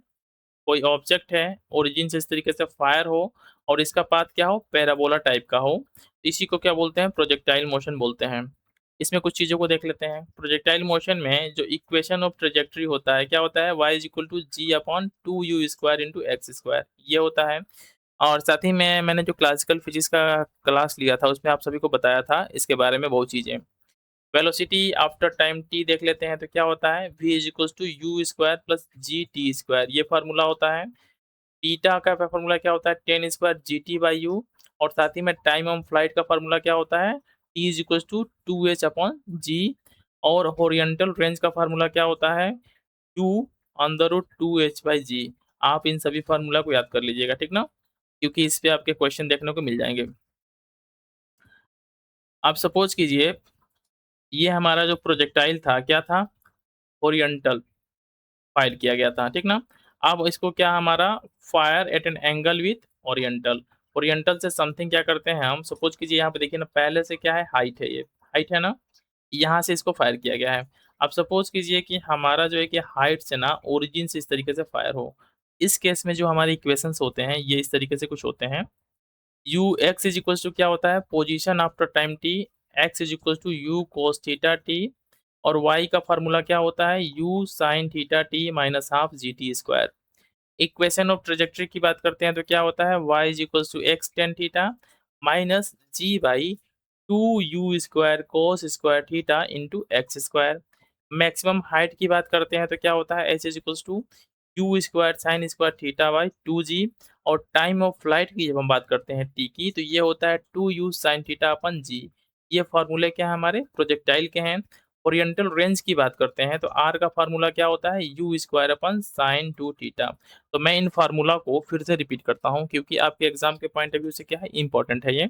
कोई ऑब्जेक्ट है, ओरिजिन से इस तरीके से फायर हो, और इसका पाथ क्या हो, पैराबोला टाइप का हो, तो इसी को क्या बोलते हैं, प्रोजेक्टाइल मोशन बोलते हैं। इसमें कुछ चीज़ों को देख लेते हैं। प्रोजेक्टाइल मोशन में जो इक्वेशन ऑफ ट्रेजेक्ट्री होता है, क्या होता है, y is equal to g upon 2u square into x square, ये होता है। और साथ ही में मैंने जो क्लासिकल फिजिक्स का क्लास लिया था उसमें आप सभी को बताया था इसके बारे में बहुत चीज़ें। वेलोसिटी आफ्टर टाइम t देख लेते हैं, तो क्या होता है, v is equal to you square plus G T square, ये फार्मूला होता है। बीटा का फार्मूला क्या होता है, tan square G T by U. और साथ ही में टाइम ऑफ फ्लाइट का फार्मूला क्या होता है, T is equal to 2h upon G. और होरिजेंटल रेंज का फार्मूला क्या होता है, two under root 2h by G. आप इन सभी फार्मूला को याद कर लीजिएगा, ठीक ना, क्योंकि इस पे आपके क्वेश्चन देखने को मिल जाएंगे। आप सपोज कीजिए ये हमारा जो प्रोजेक्टाइल था क्या था, ओरिएंटल फायर किया गया था, ठीक ना। अब इसको क्या हमारा, fire eight an angle with oriental. Oriental से समथिंग क्या करते हैं हम, सपोज कीजिए यहाँ पे देखिए ना, पहले से क्या है, हाइट है, ये हाइट है ना, यहाँ से इसको फायर किया गया है। अब सपोज कीजिए कि हमारा जो है कि हाइट से ना ओरिजिन से इस तरीके से फायर हो, इस केस में जो हमारे इक्वेशंस होते हैं ये इस तरीके से कुछ होते हैं। U x is equal to क्या होता है, position after time t, x is equal to u cos theta t, और y का फार्मूला क्या होता है, u sin theta t minus half g T square. Equation of trajectory की बात करते हैं तो क्या होता है, y is equals to x tan theta minus g by two you square cos square theta into x square. Maximum height की बात करते हैं तो क्या होता है, H is equals to you square sine square theta by two G. और time of flight की जब हम बात करते हैं टी की, तो ये होता है to U sine theta upon G. ये फार्मूले क्या है हमारे प्रोजेक्टाइल के हैं। ओरिएंटल रेंज की बात करते हैं तो आर का फार्मूला क्या होता है, you square upon sign two theta. तो मैं इन फार्मूला को फिर से रिपीट करता हूँ क्योंकि आपके एग्जाम के पॉइंट ऑफ व्यू से क्या है, इंपॉर्टेंट है ये।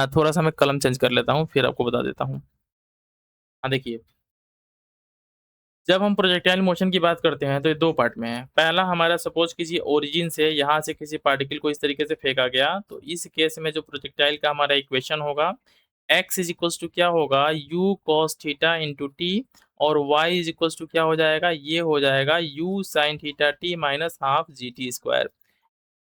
थोड़ा सा मैं कलम चेंज कर लेता हूँ फिर आपको बता देता हूँ। हाँ देखिए, जब हम प्रोजेक्टाइल मोशन की बात करते हैं तो ये दो पार्ट में है। पहला हमारा सपोज किसी ओरिजिन से यहाँ से किसी पार्टिकल को इस तरीके से फेंका गया, तो इस केस में जो प्रोजेक्टाइल का हमारा इक्वेशन होगा, x इज इक्वल्स टू क्या होगा, u cos theta into t. और y इज इक्वल्स टू क्या हो जाएगा, ये हो जाएगा u sin theta t minus half g T square.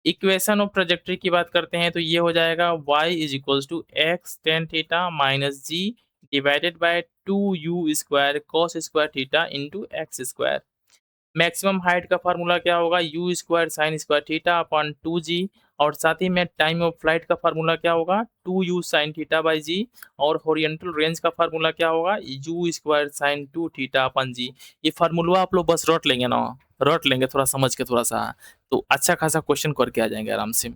Equation of trajectory की बात करते हैं तो ये हो जाएगा y is equals to x tan theta minus g divided by two you square cos square theta into x square. Maximum height का formula क्या होगा, you square sine square theta upon two G. और साथ ही में time of flight का formula क्या होगा, two U sine theta by G. और होरिएंटल रेंज का फार्मूला क्या होगा, you square sine two theta upon G. ये फार्मूला आप लोग बस रट लेंगे ना, रट लेंगे थोड़ा समझ के थोड़ा सा, तो अच्छा खासा क्वेश्चन करके आ जाएंगे आराम से।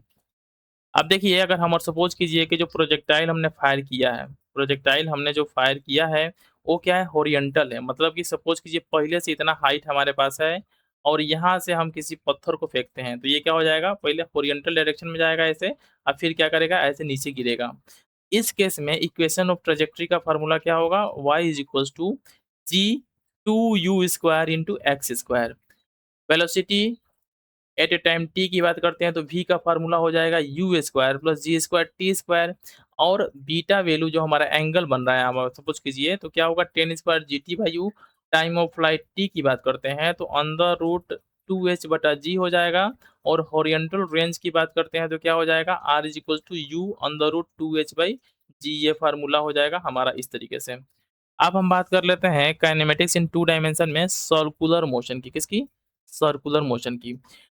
अब देखिए, अगर हम और सपोज कीजिए कि जो प्रोजेक्टाइल हमने फायर किया है, प्रोजेक्टाइल हमने जो फायर किया है वो क्या है, हॉरिजॉन्टल है। मतलब कि सपोज कीजिए पहले से इतना हाइट हमारे पास है और यहाँ से हम किसी पत्थर को फेंकते हैं, तो ये क्या हो जाएगा, पहले हॉरिजॉन्टल डायरेक्शन में जाएगा ऐसे, और फिर क्या करेगा, ऐसे नीचे गिरेगा। इस केस में इक्वेशन ऑफ ट्रेजेक्ट्री का फार्मूला क्या होगा, y is equals to g two you square into x square. Velocity at a time t की बात करते हैं तो v का फार्मूला हो जाएगा you square plus g square t square. और बीटा वैल्यू जो हमारा एंगल बन रहा है, आप सपोज कीजिए तो क्या होगा, ten square G T by you. Time of flight T की बात करते हैं तो अंडर रूट टू एच बटा जी हो जाएगा। और हॉरियंटल रेंज की बात करते हैं तो क्या हो जाएगा, R is equal to U under root two H by G. ये फार्मूला हो जाएगा हमारा इस तरीके से। अब हम बात कर लेते हैं काइनेमेटिक्स इन टू डायमेंशन में सर्कुलर मोशन की, किसकी, सर्कुलर मोशन की।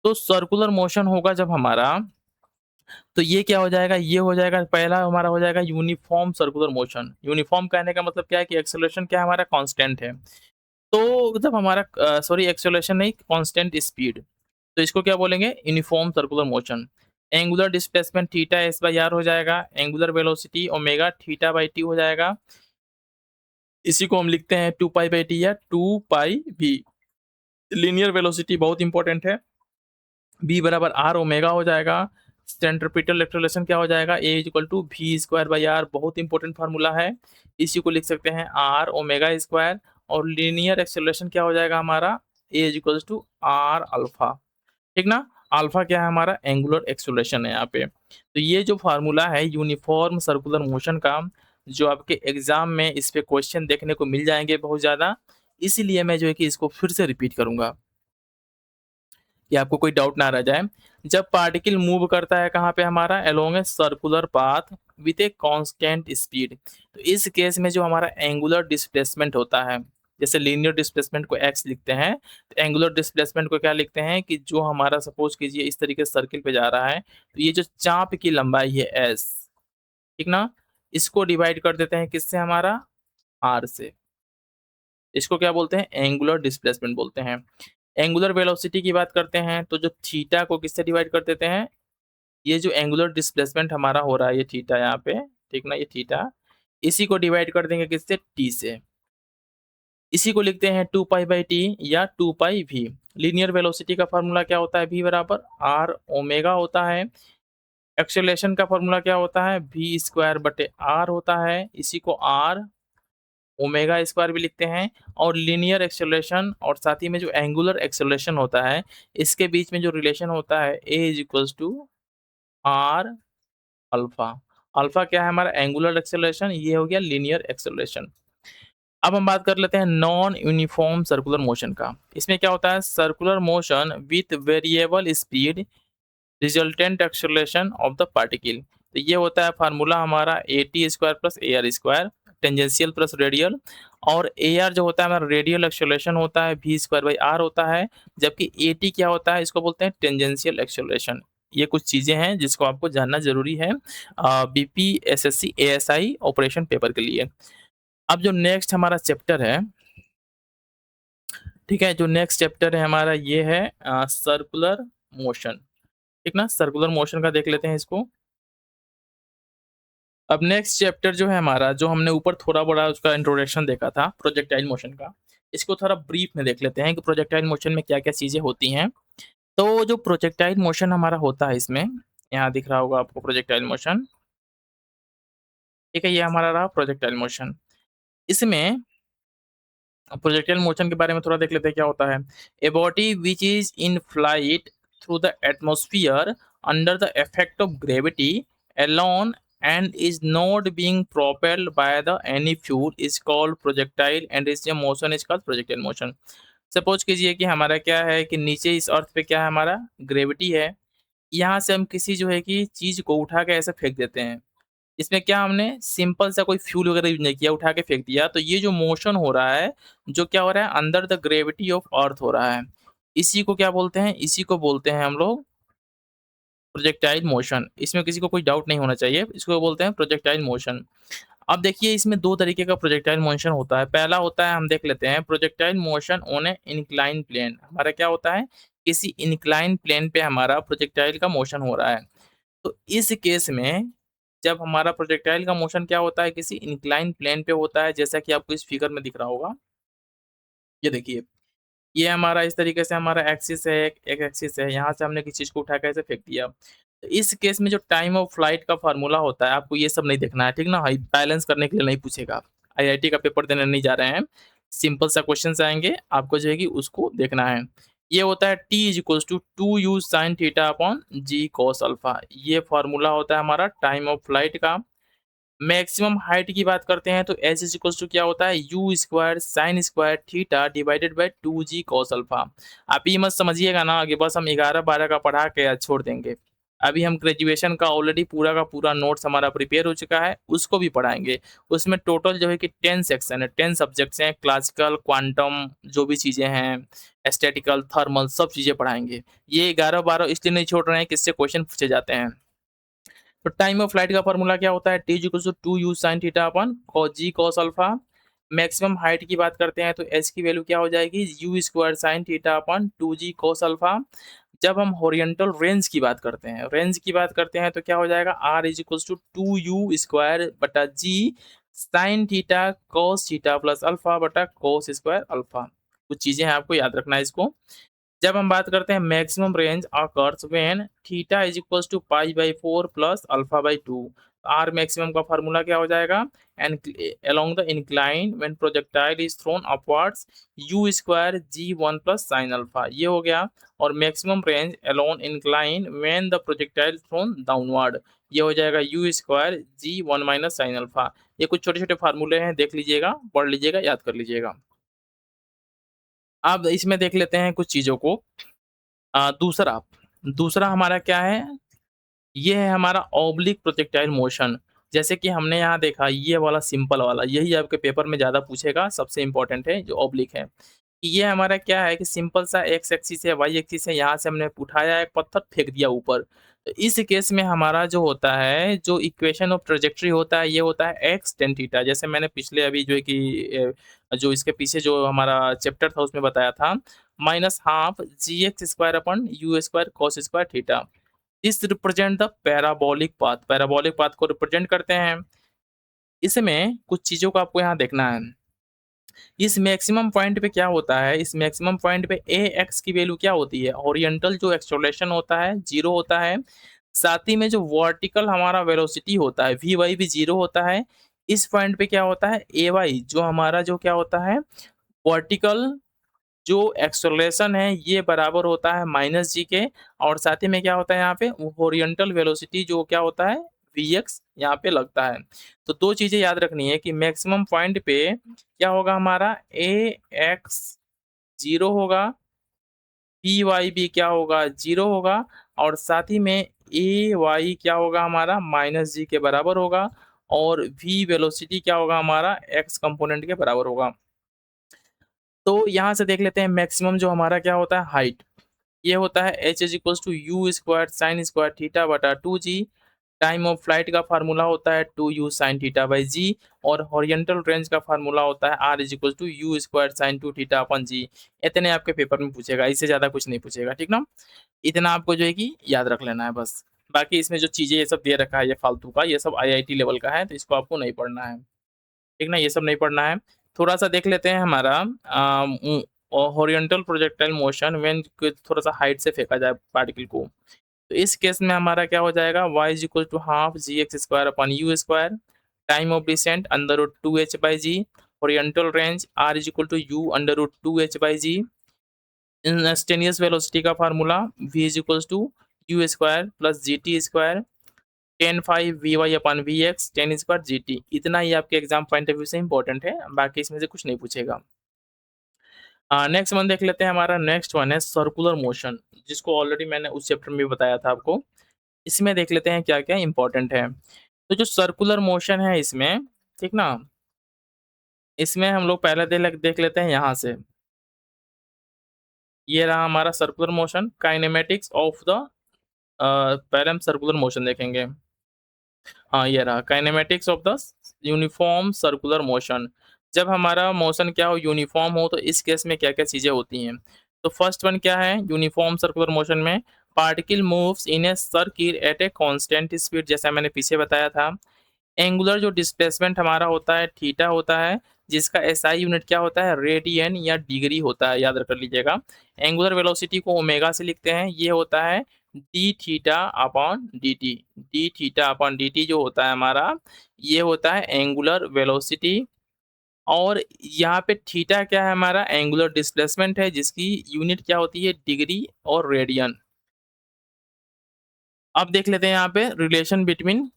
तो सर्कुलर मोशन होगा जब हमारा, तो ये क्या हो जाएगा, ये हो जाएगा, पहला हमारा हो जाएगा यूनिफॉर्म सर्कुलर मोशन। यूनिफॉर्म कहने का मतलब क्या है कि एक्सेलरेशन क्या है, हमारा कांस्टेंट है। तो जब हमारा सॉरी एक्सेलरेशन नहीं, कांस्टेंट स्पीड, तो इसको क्या बोलेंगे, uniform circular motion. Angular displacement theta S by R हो जाएगा, angular velocity omega theta by T हो जाएगा। इसी को हम लिखते हैं टू पाई बाई टी या two pi we. Linear velocity बहुत इंपॉर्टेंट है, बी बराबर आर ओमेगा हो जाएगा। सेंट्रीपिटल एक्सेलरेशन क्या हो जाएगा, A equal to V square by R, बहुत इंपॉर्टेंट फार्मूला है। इसी को लिख सकते हैं आर ओमेगा स्क्वायर। और लीनियर एक्सेलरेशन क्या हो जाएगा हमारा, ए इक्वल टू आर अल्फा, ठीक ना। अल्फा क्या है हमारा, एंगुलर एक्सेलरेशन है यहाँ पे। तो ये जो फार्मूला है यूनिफॉर्म सर्कुलर मोशन का, जो आपके एग्जाम में इस पे क्वेश्चन देखने को मिल जाएंगे बहुत ज्यादा, इसीलिए मैं जो है कि इसको फिर से रिपीट करूंगा कि आपको कोई डाउट ना रह जाए। जब पार्टिकल मूव करता है कहाँ पे हमारा, along a circular path with a constant speed, तो इस केस में जो हमारा एंगुलर डिस्प्लेसमेंट होता है, जैसे लीनियर डिस्प्लेसमेंट को x लिखते हैं, तो एंगुलर डिस्प्लेसमेंट को क्या लिखते हैं कि जो हमारा सपोज कीजिए इस तरीके से सर्किल पे जा रहा है, तो ये जो चाप की लंबाई है s, ठीक ना, इसको डिवाइड कर देते हैं किससे, हमारा r से। इसको क्या बोलते हैं, एंगुलर डिस्प्लेसमेंट बोलते हैं। एंगुलर वेलोसिटी की बात करते हैं तो जो थीटा को किससे डिवाइड कर देते हैं, ये जो एंगुलर डिस्प्लेसमेंट हमारा हो रहा है, ये थीटा यहाँ पे, ठीक ना, ये थीटा, इसी को डिवाइड कर देंगे किससे, टी से। इसी को लिखते हैं टू पाई बाई टी या two pi we. Linear velocity का फार्मूला क्या होता है, वी बराबर आर ओमेगा होता है। एक्सेलरेशन का फार्मूला क्या होता है, वी स्क्वायर बटे आर होता है, इसी को आर ओमेगा स्क्वायर भी लिखते हैं। और लीनियर एक्सेलरेशन और साथ ही में जो एंगुलर एक्सेलरेशन होता है, इसके बीच में जो रिलेशन होता है, A is equals to R alpha. Alpha क्या है हमारा, एंगुलर एक्सेलरेशन, ये हो गया लीनियर एक्सेलरेशन। अब हम बात कर लेते हैं नॉन यूनिफॉर्म सर्कुलर मोशन का। इसमें क्या होता है, circular motion with variable speed resultant acceleration of the particle. तो ये होता है फार्मूला हमारा A T square plus A R square. Tangential plus radial, और AR जो होता है हमारा रेडियल एक्सेलरेशन होता है, v²/r होता है, जबकि AT क्या होता है, इसको बोलते हैं टेंजेंशियल एक्सेलरेशन। ये कुछ चीज़ें हैं जिसको आपको जानना ज़रूरी है BPSSC ASI ऑपरेशन पेपर के लिए। अब जो नेक्स्ट हमारा चैप्टर है, ठीक है, जो नेक्स्ट चैप्टर है हमारा ये है सर्कुलर मोशन, ठीक ना? सर्कुलर मोशन का देख लेते हैं इसको। अब नेक्स्ट चैप्टर जो है हमारा, जो हमने ऊपर थोड़ा-बड़ा उसका इंट्रोडक्शन देखा था प्रोजेक्टाइल मोशन का, इसको थोड़ा ब्रीफ में देख लेते हैं कि प्रोजेक्टाइल मोशन में क्या-क्या चीज़ें होती हैं। तो जो प्रोजेक्टाइल मोशन हमारा होता है इसमें, यहाँ दिख रहा होगा आपको प्रोजेक्टाइल मोशन, ठीक है? ये हमारा रहा प्रोजेक्टाइल मोशन। इसमें प्रोजेक्टाइल मोशन के बारे में थोड़ा देख लेते हैं क्या होता है। A body which is in flight through the atmosphere under the effect of gravity alone and is not being propelled by the any fuel is called projectile and its motion is called projectile motion। Suppose कीजिए कि हमारा क्या है कि नीचे इस अर्थ पे क्या है, हमारा ग्रेविटी है, यहाँ से हम किसी जो है कि चीज़ को उठा के ऐसे फेंक देते हैं। इसमें क्या हमने सिंपल सा कोई फ्यूल वगैरह यूज़ नहीं किया, उठा के फेंक दिया, तो ये जो मोशन हो रहा है, जो क्या हो रहा है अंडर द ग्रेविटी ऑफ अर्थ हो रहा है। इसी को क्या बोलते हैं? इसी को बोलते हैं हम लोग प्रोजेक्टाइल मोशन। इसमें किसी को कोई डाउट नहीं होना चाहिए, इसको बोलते हैं प्रोजेक्टाइल मोशन। अब देखिए इसमें 2 तरीके का प्रोजेक्टाइल मोशन होता है। पहला होता है, हम देख लेते हैं, projectile motion on a incline plane. हमारा क्या होता है? किसी इंक्लाइन प्लेन पे हमारा प्रोजेक्टाइल का मोशन हो रहा है। तो इस केस में जब हमारा प्रोजेक्टाइल का मोशन क्या होता है, किसी इंक्लाइन प्लेन पे होता है, जैसा कि आपको इस फिगर में दिख रहा होगा। ये देखिए, ये हमारा इस तरीके से हमारा एक्सिस है, एक एक्सिस है, यहाँ से हमने किसी चीज़ को उठा के ऐसे फेंक दिया। तो इस केस में जो टाइम ऑफ फ्लाइट का फ़ॉर्मूला होता है, आपको ये सब नहीं देखना है, ठीक ना? हाई बैलेंस करने के लिए नहीं पूछेगा। IIT का पेपर देने नहीं जा रहे हैं। सिंपल सा क्वेश्चन्स आएँगे, आपको जो है कि उसको देखना है। ये होता है T=2u sin theta upon g cos alpha. ये फ़ॉर्मूला होता है हमारा टाइम ऑफ फ्लाइट का। मैक्सिमम हाइट की बात करते हैं तो एच इज इक्वल्स टू क्या होता है, you square sine square theta divided by 2g cos alpha. आप ये मत समझिएगा ना कि बस हम 11-12 का पढ़ा के छोड़ देंगे। अभी हम ग्रेजुएशन का ऑलरेडी पूरा का पूरा नोट्स हमारा प्रिपेयर हो चुका है, उसको भी पढ़ाएंगे। उसमें टोटल जो है कि 10 सेक्शन है, 10 सब्जेक्ट्स हैं, क्लासिकल, क्वांटम, जो भी चीज़ें हैं, एस्थेटिकल, थर्मल, सब चीज़ें पढ़ाएंगे। ये 11-12 इसलिए नहीं छोड़ रहे हैं कि इससे क्वेश्चन पूछे जाते हैं। तो टाइम ऑफ फ्लाइट का फॉर्मूला क्या होता है, t equal to 2u sin theta upon g cos alpha. Maximum height की बात करते हैं तो एच की वैल्यू क्या हो जाएगी, you square sine theta upon 2g cos alpha. जब हम होरिजेंटल रेंज की बात करते हैं, तो क्या हो जाएगा, R is equal to 2u square बटा G sine theta cos theta plus alpha बटा कॉस स्क्वायर अल्फा। कुछ चीजें हैं, आपको याद रखना है इसको। जब हम बात करते हैं maximum range occurs when theta is equals to पाई/4 plus alpha by 2। R maximum का फार्मूला क्या हो जाएगा, and along the incline when projectile is thrown upwards U square G 1 plus sine alpha, ये हो गया। और maximum range along incline when the projectile thrown downward, ये हो जाएगा you square G 1 minus sine alpha. ये कुछ छोटे छोटे फार्मूले हैं, देख लीजिएगा, पढ़ लीजिएगा, याद कर लीजिएगा। अब इसमें देख लेते हैं कुछ चीज़ों को। दूसरा दूसरा हमारा क्या है, ये है हमारा ऑब्लिक प्रोजेक्टाइल मोशन। जैसे कि हमने यहाँ देखा, ये वाला सिंपल वाला, यही आपके पेपर में ज़्यादा पूछेगा, सबसे इम्पोर्टेंट है जो ऑब्लिक है। ये हमारा क्या है कि सिंपल सा एक्स एक्सिस है, वाई एक्सिस है, यहाँ से हमने उठाया एक पत्थर फेंक दिया ऊपर। तो इस केस में हमारा जो होता है, जो इक्वेशन ऑफ ट्रेजेक्टरी होता है, ये होता है एक्स टेन थीटा। जैसे मैंने पिछले अभी जो है कि जो इसके पीछे जो हमारा चैप्टर था उसमें बताया था, minus half ji x square upon you square cos square theta. This represent the parabolic path, parabolic path को रिप्रेजेंट करते हैं। इसमें कुछ चीज़ों को आपको यहाँ देखना है। इस मैक्सिमम पॉइंट पे क्या होता है, इस मैक्सिमम पॉइंट पे ए एक्स की वैल्यू क्या होती है, ओरिएंटल जो एक्सेलरेशन होता है 0 होता है। साथ ही में जो वर्टिकल हमारा वेलोसिटी होता है वी वाई भी 0 होता है। इस पॉइंट पे क्या होता है, ए वाई जो हमारा जो क्या होता है, वर्टिकल जो एक्सेलरेशन है ये बराबर होता है माइनस जी के। और साथ ही में क्या होता है यहाँ पे, ओरिएंटल वेलोसिटी जो क्या होता है वी एक्स यहाँ पे लगता है। तो दो चीजें याद रखनी है कि मैक्सिमम पॉइंट पे क्या होगा, हमारा ए एक्स 0 होगा, पी वाई भी क्या होगा 0 होगा, और साथ ही में ए वाई क्या होगा हमारा माइनस जी के बराबर होगा। और v वेलोसिटी क्या होगा हमारा x कंपोनेंट के बराबर होगा। तो यहाँ से देख लेते हैं मैक्सिमम जो हमारा क्या होता है हाइट, ये होता है h is equals to you square sine square theta बटा 2g। टाइम ऑफ फ्लाइट का फार्मूला होता है 2u sign theta by G. और हॉरिजॉन्टल रेंज का फार्मूला होता है r is equal to you square sine 2 theta upon G. इतने आपके पेपर में पूछेगा, इससे ज़्यादा कुछ नहीं पूछेगा, ठीक ना। इतना आपको जो है कि याद रख लेना है बस। बाकी इसमें जो चीज़ें ये सब दे रखा है ये फालतू का, ये सब आईआईटी लेवल का है, तो इसको आपको नहीं पढ़ना है, ठीक ना, ये सब नहीं पढ़ना है। थोड़ा-सा देख लेते हैं हमारा हॉरिजॉन्टल प्रोजेक्टाइल मोशन व्हेन थोड़ा-सा हाइट से फेंका जाए पार्टिकल को। तो इस केस में हमारा क्या हो जाएगा y is equal to half ji x square upon you square. Time of descent under root two H by G. Oriental range r is equal to U under root two H by G. Instantaneous velocity का formula v is equal to you square plus G T square. Tan phi V Y upon V X tan square G T. इतना ही आपके exam point of view से important है, बाकी इसमें से कुछ नहीं पूछेगा। नेक्स्ट वन देख लेते हैं, हमारा नेक्स्ट वन है सर्कुलर मोशन, जिसको ऑलरेडी मैंने उस चैप्टर में बताया था आपको। इसमें देख लेते हैं क्या-क्या इम्पोर्टेंट है। तो जो सर्कुलर मोशन है इसमें, ठीक ना? इसमें हम लोग पहले देख लेते हैं यहाँ से। ये रहा हमारा circular motion, kinematics of the पहले हम सर्कुलर मोशन देखेंगे। हाँ, ये रहा kinematics of the uniform circular motion. जब हमारा मोशन क्या हो, यूनिफ़ॉर्म हो, तो इस केस में क्या-क्या चीज़ें होती हैं। तो फर्स्ट वन क्या है, यूनिफ़ॉर्म सर्कुलर मोशन में particle moves in a circle eight a constant speed, जैसा मैंने पीछे बताया था। एंगुलर जो डिस्प्लेसमेंट हमारा होता है थीटा होता है, जिसका एसआई यूनिट क्या होता है, रेडियन या डिग्री होता है, याद कर लीजिएगा। एंगुलर वेलोसिटी को ओमेगा से लिखते हैं, ये होता है D theta upon D T. D theta upon D T जो होता है हमारा, ये होता है एंगुलर वेलोसिटी। और यहाँ पे थीटा क्या है, हमारा एंगुलर डिस्प्लेसमेंट है, जिसकी यूनिट क्या होती है, डिग्री और रेडियन। अब देख लेते हैं यहाँ पे relation between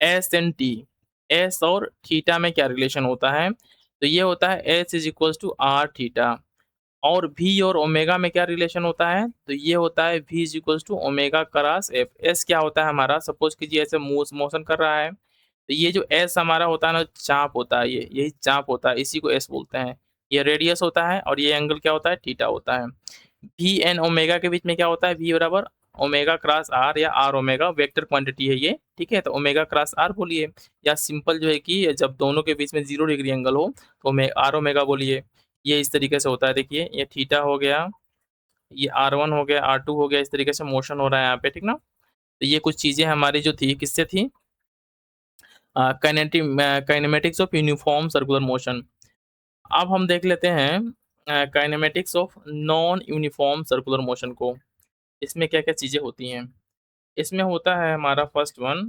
s and t. S और थीटा में क्या रिलेशन होता है, तो ये होता है s is equals to r theta. और वी और ओमेगा में क्या रिलेशन होता है, तो ये होता है v is equals to omega cross f. S क्या होता है हमारा, सपोज कीजिए ऐसे मोशन कर रहा है, तो ये जो एस हमारा होता है ना, चाप होता है, ये यही चाप होता है, इसी को एस बोलते हैं। ये रेडियस होता है और ये एंगल क्या होता है, थीटा होता है। वी एन ओमेगा के बीच में क्या होता है, वी बराबर ओमेगा क्रॉस आर या आर ओमेगा, वेक्टर क्वांटिटी है ये, ठीक है। तो ओमेगा क्रॉस आर बोलिए, या सिंपल जो है कि जब दोनों के बीच में 0 डिग्री एंगल हो तो आर ओमेगा बोलिए। ये इस तरीके से होता है, देखिए ये थीटा हो गया, ये आर वन हो गया, आर टू हो गया, इस तरीके से मोशन हो रहा है यहाँ पे, ठीक ना। तो ये कुछ चीज़ें हमारी जो थी किससे थी, kinematics of uniform circular motion. अब हम देख लेते हैं kinematics of non uniform circular motion को। इसमें क्या-क्या चीज़ें होती हैं? इसमें होता है हमारा फर्स्ट वन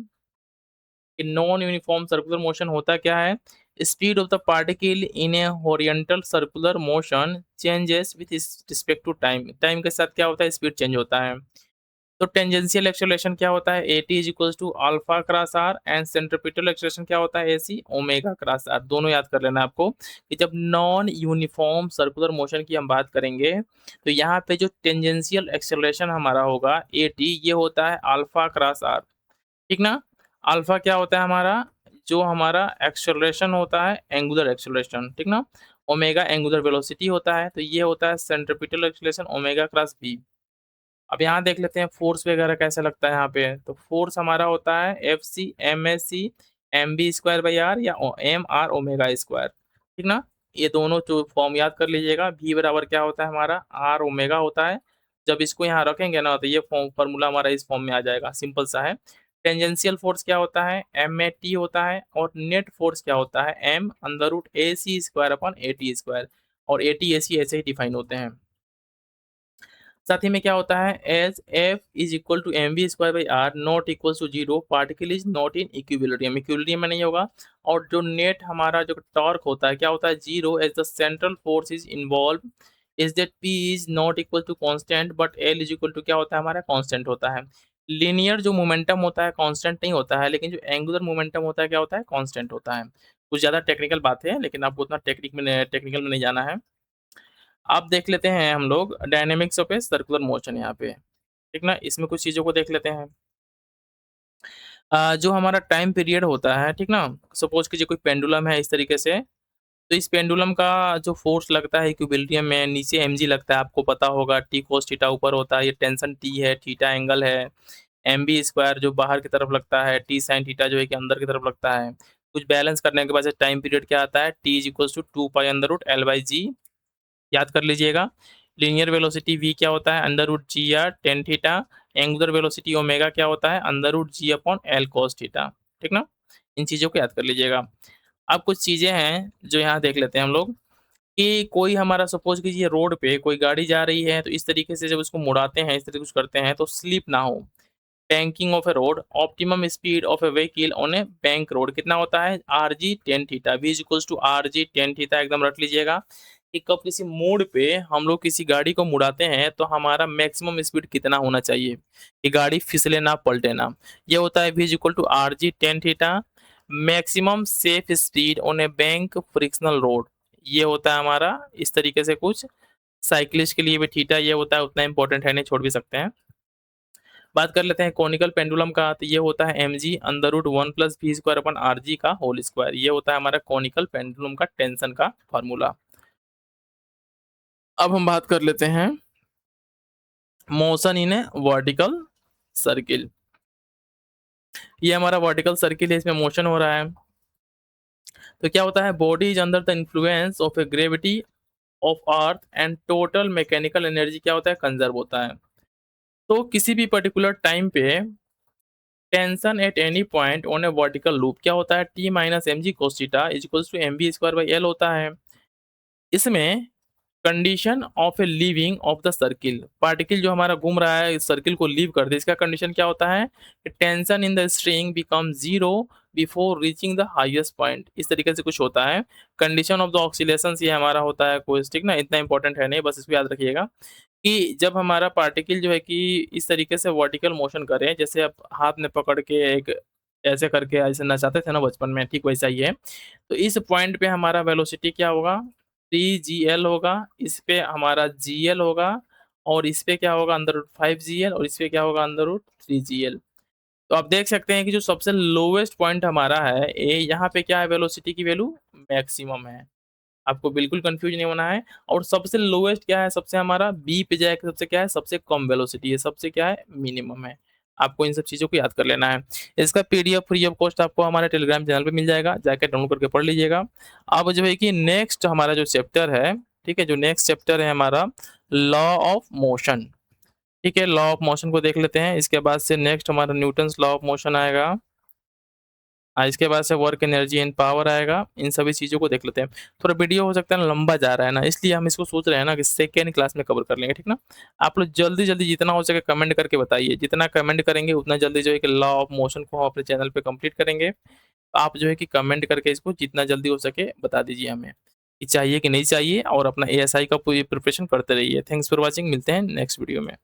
कि नॉन यूनिफॉर्म सर्कुलर मोशन होता क्या है? Speed of the particle in a horizontal circular motion changes with respect to time. Time के साथ क्या होता है, स्पीड चेंज होता है। तो टेंजेंशियल एक्सेलरेशन क्या होता है, a t is equals to alpha cross r. And centripetal acceleration क्या होता है, एसी ओमेगा क्रॉस आर। दोनों याद कर लेना है आपको कि जब नॉन यूनिफॉर्म सर्कुलर मोशन की हम बात करेंगे, तो यहाँ पे जो टेंजेंशियल एक्सेलरेशन हमारा होगा एटी, ये होता है अल्फा क्रॉस आर, ठीक ना। अल्फा क्या होता है हमारा, जो हमारा एक्सेलरेशन होता है एंगुलर एक्सेलरेशन, ठीक ना। ओमेगा एंगुलर वेलोसिटी होता है, तो ये होता है centripetal acceleration omega cross b. अब यहाँ देख लेते हैं फोर्स वगैरह कैसे लगता है यहाँ पे। तो फोर्स हमारा होता है f c m s c m B square by r या एम आर ओमेगा स्क्वायर, ठीक ना। ये दोनों जो फॉर्म याद कर लीजिएगा। भी बराबर क्या होता है हमारा, आर ओमेगा होता है। जब इसको यहाँ रखेंगे ना, तो ये फॉर्म फार्मूला हमारा इस फॉर्म में आ जाएगा, सिंपल सा है। टेंजेंशियल फोर्स क्या होता है, एम ए टी होता है। और नेट फोर्स क्या होता है, m under root a c square upon a T square. और ए टी ए सी ऐसे ही डिफाइन होते हैं। साथ ही में क्या होता है, as f is equal to m v square by r not equal to zero, particle is not in equilibrium, equilibrium में नहीं होगा। और जो नेट हमारा जो टॉर्क होता है क्या होता है, zero, as the central force is involve is that p is not equal to constant but l is equal to क्या होता है हमारा, कांस्टेंट होता है। लीनियर जो मोमेंटम होता है कांस्टेंट नहीं होता है, लेकिन जो एंगुलर मोमेंटम होता है क्या होता है, कांस्टेंट होता है। कुछ ज़्यादा टेक्निकल बात है, लेकिन आपको उतना टेक्निकल में नहीं जाना है। अब देख लेते हैं हम लोग dynamics of a circular motion यहाँ पे, ठीक ना। इसमें कुछ चीज़ों को देख लेते हैं। जो हमारा टाइम पीरियड होता है, ठीक ना? सपोज़ कीजिए कोई पेंडुलम है इस तरीके से, तो इस पेंडुलम का जो फ़ोर्स लगता है इक्विलिब्रियम में, नीचे mg लगता है, आपको पता होगा t cos थीटा ऊपर होता है, ये टेंशन T है, थीटा एंगल है, mb स्क्वायर जो बाहर की तरफ लगता है, t sin थीटा जो है कि अंदर की तरफ लगता है। कुछ बैलेंस करने के बाद से टाइम पीरियड क्या आता है, t is equals to 2 pi under root L by g, याद कर लीजिएगा। लीनियर वेलोसिटी v क्या होता है, under root g r tan theta, angular velocity omega क्या होता है, under root g upon L cos theta, ठीक ना? इन चीज़ों को याद कर लीजिएगा। अब कुछ चीज़ें हैं जो यहाँ देख लेते हैं हम लोग, कि कोई हमारा सपोज़ कीजिए रोड पे कोई गाड़ी जा रही है, तो इस तरीके से जब उसको मुड़ाते हैं, इस तरीके से कुछ करते हैं तो स्लिप ना हो। Banking of a road, optimum speed of a vehicle on a bank road कितना होता है, r g tan theta, v is equals to r g tan theta, एकदम रट लीजिएगा। कि कब किसी मोड़ पे हम लोग किसी गाड़ी को मुड़ाते हैं तो हमारा मैक्सिमम स्पीड कितना होना चाहिए कि गाड़ी फिसले ना पलटे ना, ये होता है v is equal to r g tan theta. Maximum safe speed on a bank frictional road, ये होता है हमारा इस तरीके से कुछ। साइक्लिस्ट के लिए भी थीटा ये होता है, उतना इंपॉर्टेंट है नहीं, छोड़ भी सकते हैं। बात कर लेते हैं कॉनिकल पेंडुलम का, तो ये होता है mg under root 1 plus v square upon r g का होल स्क्वायर, ये होता है हमारा कॉनिकल पेंडुलम का टेंशन का फार्मूला। अब हम बात कर लेते हैं motion in a vertical circle. ये हमारा वर्टिकल सर्किल है, इसमें मोशन हो रहा है। तो क्या होता है, body is under the influence of a gravity of earth and total mechanical energy क्या होता है, कंजर्व होता है। तो किसी भी पर्टिकुलर टाइम पे tension at any point on a vertical loop क्या होता है, T minus M G cos theta is equals to M B square by L होता है। इसमें condition of a leaving of the circle, particle जो हमारा घूम रहा है सर्किल को लीव कर दे, इसका कंडीशन क्या होता है, tension in the string become zero before reaching the highest point, इस तरीके से कुछ होता है। कंडीशन ऑफ द ऑक्सीलेशन ये हमारा होता है कोई, ठीक ना, इतना इंपॉर्टेंट है नहीं, बस इसको याद रखिएगा कि जब हमारा पार्टिकल जो है कि इस तरीके से वर्टिकल मोशन करे, जैसे आप हाथ में पकड़ के एक ऐसे करके ऐसे नचाते थे ना बचपन में, ठीक वैसा ही है। तो इस पॉइंट पे हमारा वेलोसिटी क्या होगा, 3gl होगा, इस पे हमारा gl होगा, और इस पे क्या होगा अंडर रूट 5gl, और इस पे क्या होगा अंडर रूट 3gl। तो आप देख सकते हैं कि जो सबसे लोवेस्ट पॉइंट हमारा है ए, यहाँ पे क्या है, वेलोसिटी की वैल्यू मैक्सिमम है। आपको बिल्कुल कंफ्यूज नहीं होना है। और सबसे लोएस्ट क्या है, सबसे हमारा बी पे जाएगा, सबसे क्या है, सबसे कम वेलोसिटी है, सबसे क्या है, मिनिमम है। आपको इन सब चीज़ों को याद कर लेना है। इसका पीडीएफ फ्री ऑफ कॉस्ट आपको हमारे टेलीग्राम चैनल पे मिल जाएगा, जाके डाउनलोड करके पढ़ लीजिएगा। अब जो है कि नेक्स्ट हमारा जो चैप्टर है, ठीक है, जो नेक्स्ट चैप्टर है हमारा लॉ ऑफ मोशन, ठीक है, लॉ ऑफ मोशन को देख लेते हैं। इसके बाद से नेक्स्ट हमारा न्यूटन्स लॉ ऑफ मोशन आएगा। इसके बाद से वर्क एनर्जी एंड पावर आएगा। इन सभी चीज़ों को देख लेते हैं। थोड़ा वीडियो हो सकता है ना लंबा जा रहा है ना, इसलिए हम इसको सोच रहे हैं ना कि सेकेंड क्लास में कवर कर लेंगे, ठीक ना। आप लोग जल्दी जल्दी जितना हो सके कमेंट करके बताइए, जितना कमेंट करेंगे उतना जल्दी जो है कि लॉ ऑफ मोशन को हम अपने चैनल पे कंप्लीट करेंगे। आप जो है कि कमेंट करके इसको जितना जल्दी हो सके बता दीजिए हमें कि चाहिए कि नहीं चाहिए, और अपना एएसआई का पूरी प्रिपरेशन करते रहिए। थैंक्स फॉर वॉचिंग, मिलते हैं नेक्स्ट वीडियो में।